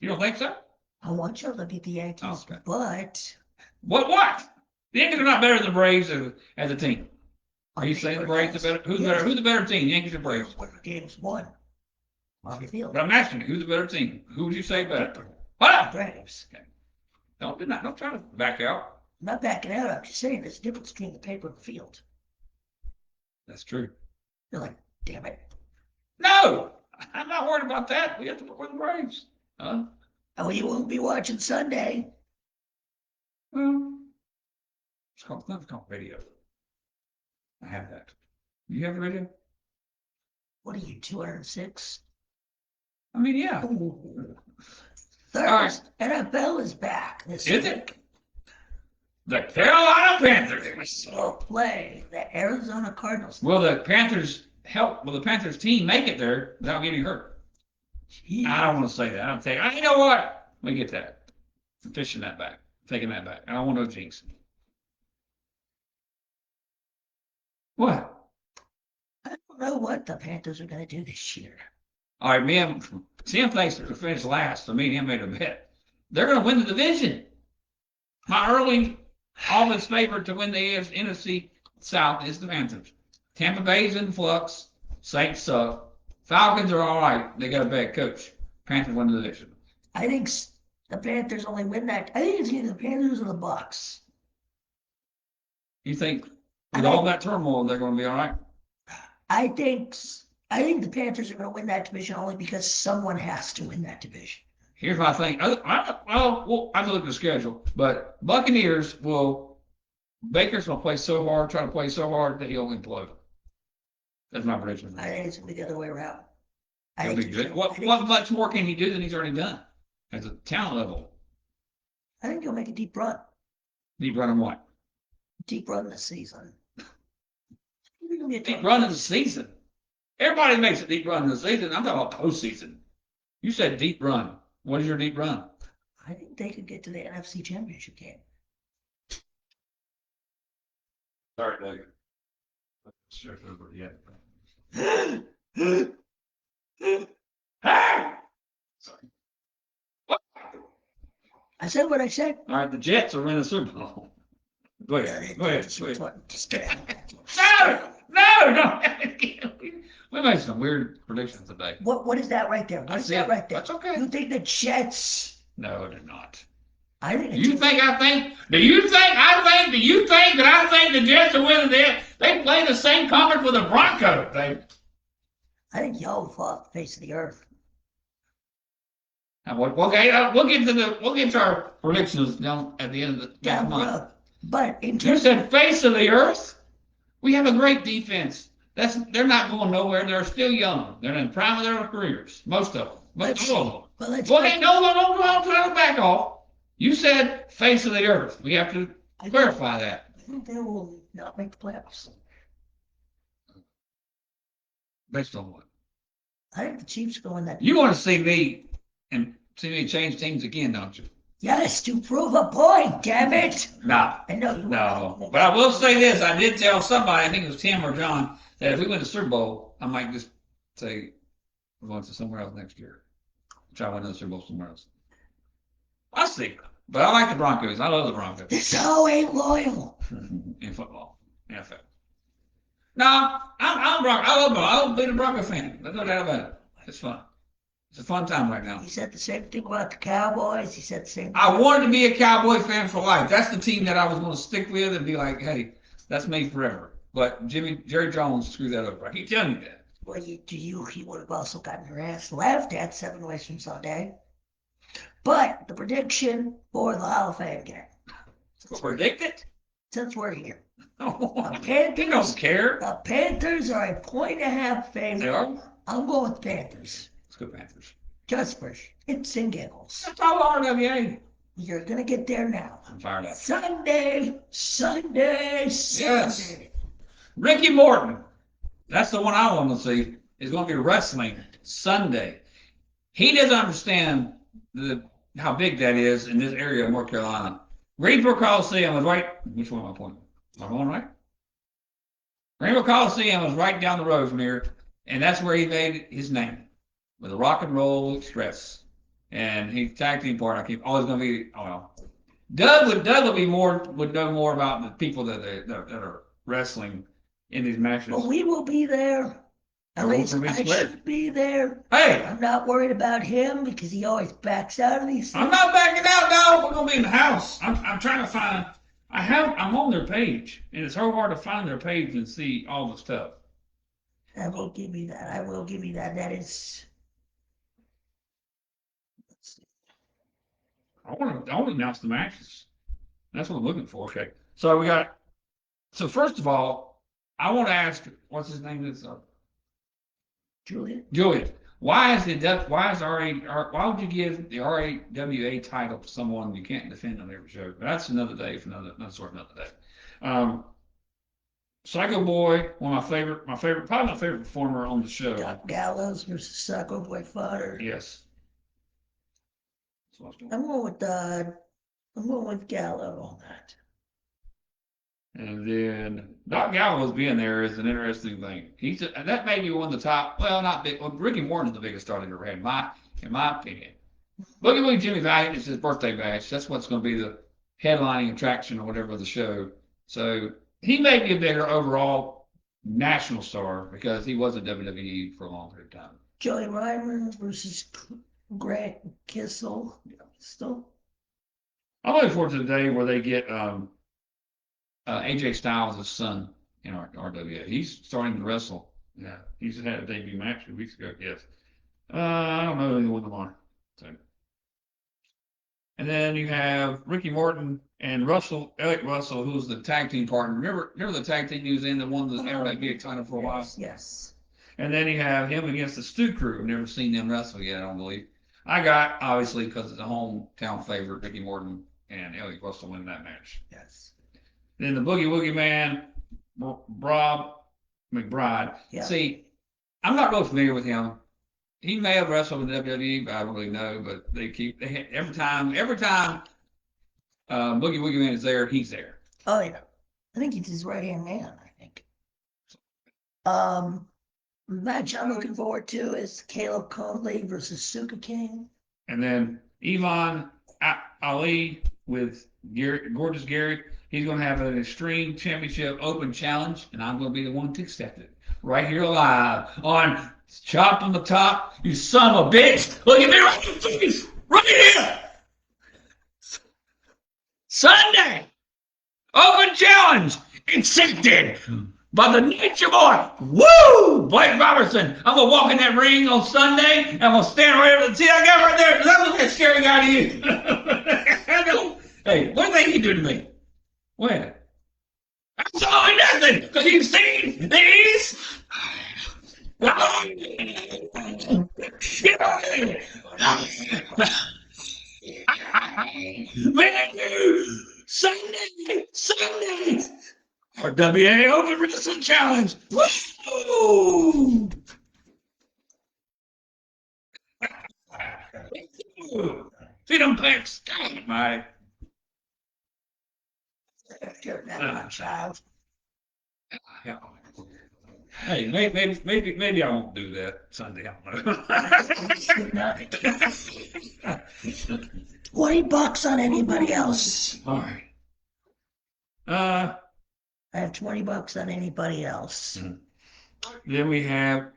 you don't think so? I want y'all to beat the Yankees, Okay. but What? The Yankees are not better than the Braves as a team. Are you saying the Braves are better? Who's better? Who's the better team? Yankees or Braves? Games won on the field. But I'm asking you, who's the better team? Who would you say better? What? Braves. Okay. Don't try to back out. I'm not backing out. I'm just saying there's a difference between the paper and the field. That's true. You're like, damn it. No, I'm not worried about that. We have to work with the Braves. Huh? Oh, you won't be watching Sunday. Well, it's called radio. I have that. You have a radio? What are you, 206? I mean, yeah. Thursday, NFL is back. Is it? The Carolina Panthers will play the Arizona Cardinals. Will the Panthers team make it there without getting hurt? Jeez. I don't want to say that. I'm saying, you know what? Let me get that. I'm fishing that back. Taking that back. I don't want no jinx. What? I don't know what the Panthers are going to do this year. All right, Tim thinks they're going to finish last, so me and him made a bet. They're going to win the division. My early August favorite to win the NFC South is the Panthers. Tampa Bay's in flux. Saints suck. Falcons are all right. They got a bad coach. Panthers win the division. I think the Panthers only win that. I think it's either the Panthers or the Bucks. You think with all that turmoil, they're going to be all right? I think the Panthers are going to win that division only because someone has to win that division. Here's my thing. I have to look at the schedule, but Baker's going to play so hard, try to play so hard that he'll implode. That's my prediction. I think it's going to be the other way around. He'll be good. What much more can he do than he's already done at the talent level? I think he'll make a deep run. Deep run in what? Deep run this season. Deep run in the season. Everybody makes a deep run in the season. I'm talking about postseason. You said deep run. What is your deep run? I think they could get to the NFC Championship game. Sorry, Doug. Sure, yeah. Sorry. What? I said what I said. All right, the Jets are winning the Super Bowl. Go ahead. Go ahead. No. We made some weird predictions today. What is that right there? What is that right there? That's okay. You think the Jets? No, they're not. I think. Do you think that I think the Jets are winning there? They play the same conference with the Broncos. I think y'all fall off the face of the earth. Okay, we'll get to our predictions down at the end of the month. But in You terms said face of the earth. We have a great defense. They're not going nowhere. They're still young. They're in the prime of their careers, most of them. But all of them. Don't try to back off. You said face of the earth. We have to clarify that. I think they will not make the playoffs. Based on what? I think the Chiefs are going that. You want to see me change teams again, don't you? Yes, to prove a point, damn it. No. No. But I will say this. I did tell somebody, I think it was Tim or John, that if we win the Super Bowl, I might just say we're going to somewhere else next year. Try to win the Super Bowl somewhere else. I'll see. But I like the Broncos. I love the Broncos. This all ain't loyal. In football. NFL. No, I'm Bronco. I love being a Bronco fan. There's no doubt about it. It's fun. It's a fun time right now. He said the same thing about the Cowboys. He said the same thing. I wanted to be a Cowboy fan for life. That's the team that I was going to stick with and be like, hey, that's me forever. But Jerry Jones screwed that up. I keep telling you that. Well, he would have also gotten your ass left at 7 Western Sunday. But the prediction for the Hall of Fame game. Predict it? Since we're here. Oh, Panthers, he don't care. The Panthers are a 1.5 favorite. They are? I'm going with Panthers. Let's go Panthers. Just for it's and giggles. That's all RWA. You're going to get there now. I'm fired up. Sunday. Yes. Ricky Morton. That's the one I want to see. Is going to be wrestling Sunday. He doesn't understand how big that is in this area of North Carolina. Greensboro Coliseum was right. Which one am I pointing? Am I going right? Greensboro Coliseum was right down the road from here, and that's where he made his name with the Rock and Roll Express. And he tag team partner. I keep always going to be. Oh well. Doug would know more about the people that are wrestling in these matches. But we will be there. At least I should be there. Hey! I'm not worried about him because he always backs out of these things. I'm not backing out, no. We're gonna be in the house. I'm trying to find. I'm on their page, and it's so hard to find their page and see all the stuff. I will give you that. I will give you that. That is. Let's see. I want to announce the matches. That's what I'm looking for. Okay. So first of all, I want to ask, what's his name? Julian. Why would you give the RAWA title to someone you can't defend on every show? But that's another day for another day. Psycho Boy, one of probably my favorite performer on the show. Doc Gallows versus Psycho Boy Fodder. Yes. I'm going with Gallo on that. And then Doc Gallows being there is an interesting thing. That may be one of the top. Well, not big. Well, Ricky Morton is the biggest star they've ever had, in my opinion. Boogie Woogie Jimmy Valiant is his birthday bash. That's what's going to be the headlining attraction or whatever of the show. So he may be a bigger overall national star because he was in WWE for a long period of time. Joey Ryman versus Grant Kissel. Still. I'm looking forward to the day where they get AJ Styles' son in RWA. He's starting to wrestle. Yeah, he's had a debut match 2 weeks ago. Yes. I don't know anyone tomorrow. So. And then you have Ricky Morton and Elliot Russell, who's the tag team partner. Remember the tag team he was in that won the NWA title for a while? Yes. And then you have him against the Stu Crew. I've never seen them wrestle yet, I don't believe. I got, obviously, because it's a hometown favorite, Ricky Morton and Elliot Russell win that match. Yes. Then the Boogie Woogie Man, Rob McBride. Yeah. See, I'm not real familiar with him. He may have wrestled in WWE, but I don't really know. But every time Boogie Woogie Man is there, he's there. Oh yeah, I think he's his right hand man. I think. Match I'm looking forward to is Caleb Conley versus Suka King. And then Ivan Ali with Gorgeous Gary. He's going to have an Extreme Championship Open Challenge, and I'm going to be the one to accept it. Right here live on Chopped on the Top. You son of a bitch. Look at me right in the face. Right here. Sunday. Open Challenge. Accepted by the Nature Boy. Woo! Blake Robertson. I'm going to walk in that ring on Sunday, and I'm going to stand right over. See, I got right there. Does that look like a scary guy to you? Hey, what do you think he did to me? When? Absolutely nothing, because you've seen these. Sunday, our WA Open Wrestling Challenge. Woo! See them pecs? Dynamite. Child. Hey, maybe I won't do that Sunday. I don't know. $20 on anybody else. All right. I have $20 on anybody else. Mhm. Then we have,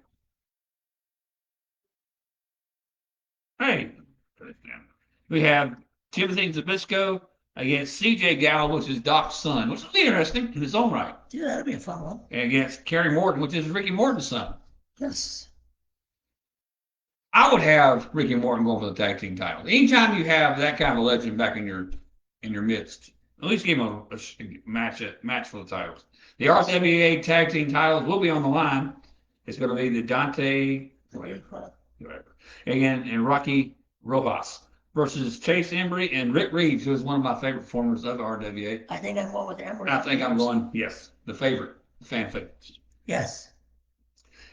hey, we have Timothy Zabisco against CJ Gallo, which is Doc's son, which is interesting in his own right. Yeah, that'll be a fun one. And against Kerry Morton, which is Ricky Morton's son. Yes. I would have Ricky Morton going for the tag team title. Anytime you have that kind of a legend back in your midst, at least give him a match for the titles. The RWA tag team titles will be on the line. It's going to be the Dante whatever, again and Rocky Rojas versus Chase Embry and Rick Reeves, who is one of my favorite performers of RWA. I think I'm going with Embry. I think I'm going, yes, the favorite, the fan favorite. Yes.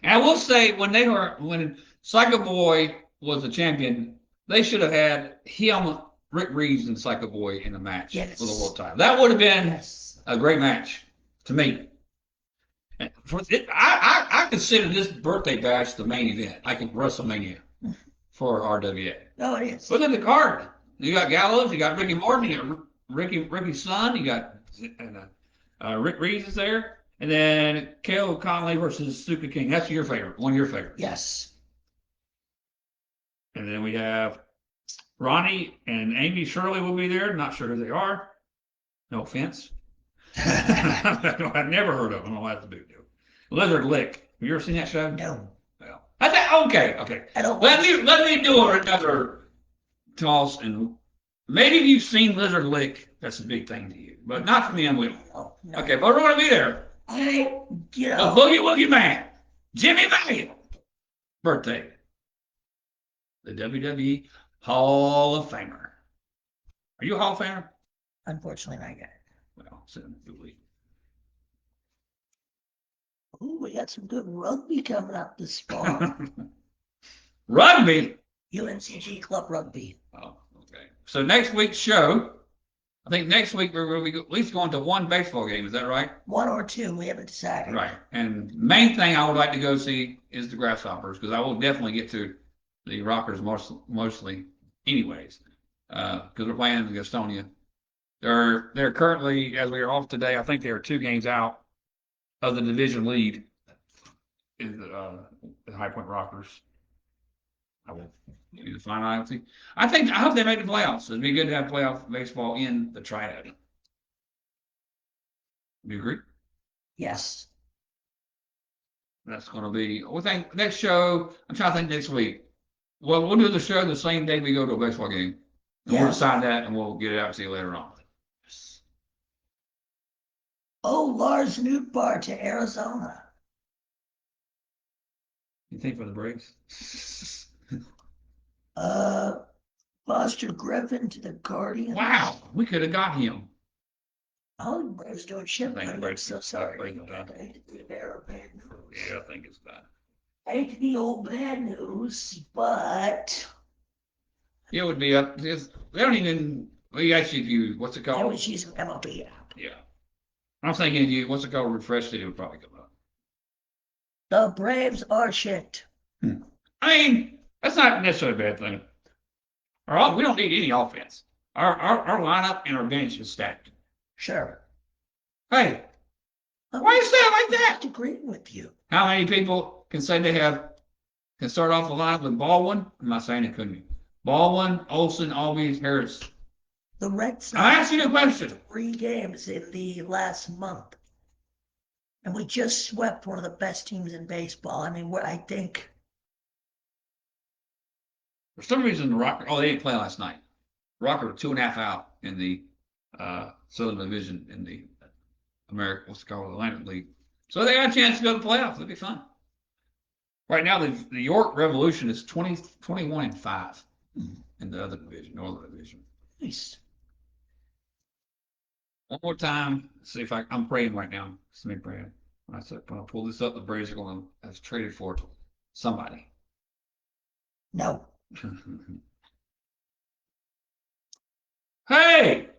And I will say when Psycho Boy was the champion, they should have had him, Rick Reeves, and Psycho Boy in a match for the world title. That would have been a great match to me. I consider this birthday bash the main event. I think WrestleMania for RWA. Oh, it is. Look at the card. You got Gallows, you got Ricky Morton, you got Ricky's son, you got Rick Reeves is there, and then Kale Conley versus Suka King. That's your favorite, one of your favorites. Yes. And then we have Ronnie and Amy Shirley will be there. Not sure who they are. No offense. I've never heard of them. I don't know why that's a big deal. Lizard Lick. Have you ever seen that show? No. Well, okay. I don't. Let me do another toss, and maybe you've seen Lizard Lick. That's a big thing to you, but not for me and Will. No. Okay, but we're going to be there. The Boogie Woogie Man, Jimmy Valiant, birthday. The WWE Hall of Famer. Are you a Hall of Famer? Unfortunately, not yet. Well, soon you'll be. Ooh, we got some good rugby coming up this fall. Rugby. UNCG Club Rugby. Oh, okay. So next week's show, I think next week we're going to be at least going to one baseball game. Is that right? One or two, we haven't decided. Right. And main thing I would like to go see is the Grasshoppers, because I will definitely get to the Rockers mostly anyways, because we're playing in Gastonia. They're currently, as we are off today, I think they are 2 games out of the division lead in the High Point Rockers. I will do the final. I hope they make the playoffs. It'd be good to have playoff baseball in the triad. Do you agree? Yes. That's going to be. We think next show. I'm trying to think next week. Well, we'll do the show the same day we go to a baseball game, and we'll decide that, and we'll get it out to you later on. Oh, Lars Nootbaar to Arizona. You think for the Braves? Buster Griffin to the Guardians. Wow, we could have got him. Oh, the Braves doing shit. I think the I'm Braves- so I sorry. think that- I hate to be a bearer of bad news. Yeah, I think it's that. I hate to be old bad news, but It would be up. They don't even. We actually, if you what's it I called? was using MLB app. Yeah, I'm thinking if you what's it called? Refresh it, it would probably come up. The Braves are shit. I mean, that's not necessarily a bad thing. We don't need any offense. Our lineup and our bench is stacked. Sure. Hey, why you say it like that? I'm agreeing with you. How many people can say they can start off the line with Baldwin? I'm not saying it couldn't be. Baldwin, Olsen, Albies, Harris. The Red Sox I asked you a question. 3 games in the last month. And we just swept one of the best teams in baseball. I mean, I think. For some reason, the Rockers, they didn't play last night. Rockers were 2.5 out in the Southern Division in the what's it called, Atlantic League. So they got a chance to go to the playoffs. It'll be fun. Right now, the York Revolution is 21-5 in the other division, Northern Division. Nice. One more time. See if I'm praying right now. It's me praying. When I pull this up, the Braves are going to have traded for somebody. No. Hey!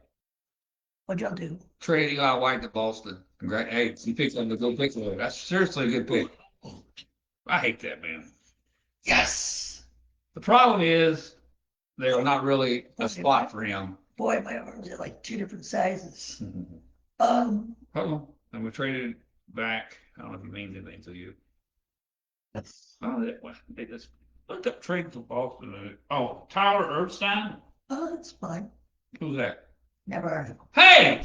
What'd y'all do? Trade Eli White to Boston. Hey, you picked up a good pick there. That's seriously a good pick. I hate that, man. Yes. The problem is they're not really a spot for him. Boy, my arms are like 2 different sizes. Hold on. And we traded back. I don't know if it means anything to you. Oh, they just looked up trade for Boston. Oh, Tyler Erbstein? Oh, that's fine. Who's that? Never heard of him. Hey!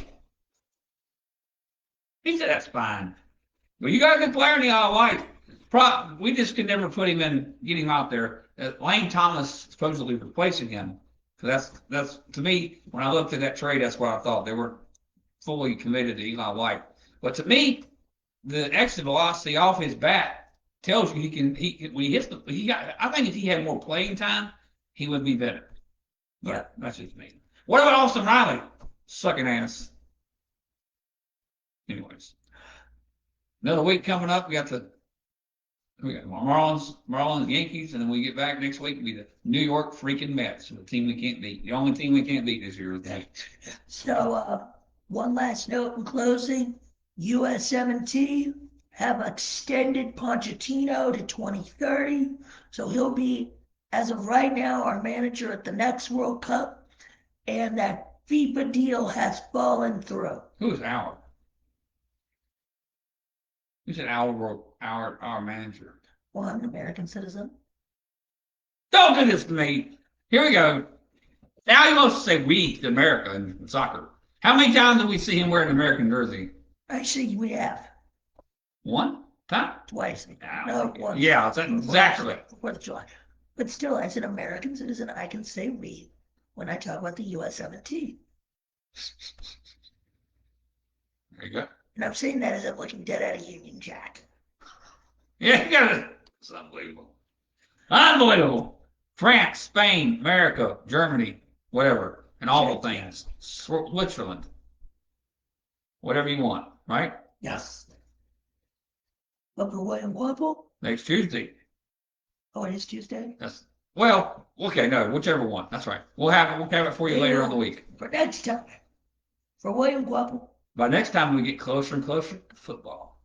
He said that's fine. Well, you got a good player in the Isle of Wight. We just could never put him in, get him out there. Lane Thomas supposedly replacing him. So that's to me, when I looked at that trade, that's what I thought. They weren't fully committed to Eli White. But to me, the exit velocity off his bat tells you when he hits I think if he had more playing time, he would be better. But Yeah. that's just me. What about Austin Riley? Sucking ass. Anyways. Another week coming up, we got Marlins, Yankees, and then we get back next week, it'll be the New York freaking Mets, the team we can't beat. The only team we can't beat this year is the Mets. So, one last note in closing, USM&T have extended Pochettino to 2030, so he'll be, as of right now, our manager at the next World Cup, and that FIFA deal has fallen through. Who is Howard? Who said our manager? Well, I'm an American citizen. Don't do this to me. Here we go. Now he wants to say we to America in soccer. How many times did we see him wear an American jersey? Actually, we have One time? twice. Ah, No, once. yeah, exactly. 4th of July. But still, as an American citizen, I can say we when I talk about the USM&T. There you go. And I'm saying that as I'm looking dead at a Union Jack. Yeah, you got it. It's unbelievable. Unbelievable. France, Spain, America, Germany, whatever, and all the things. Switzerland. Whatever you want, right? Yes. Uncle William Wapple. Next Tuesday. Oh, it is Tuesday. Well, okay, no, whichever one. That's right. We'll have it for you later on the week. For next time. For William Wapple. By next time we get closer and closer to football.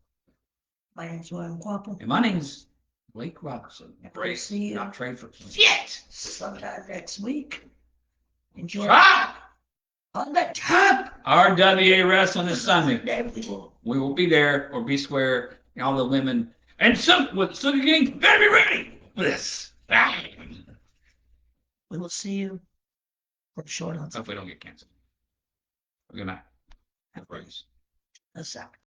My name's William Wapple. And my name's Blake Robertson. We'll see you Not trade for shit. sometime next week. Enjoy Stop! on the top. RWA Wrestling this Sunday. Then We will be there or be square. And all the women and some with Sugar King better be ready for this. we will see you for short on Hope we don't get canceled. Good night. Have a a second.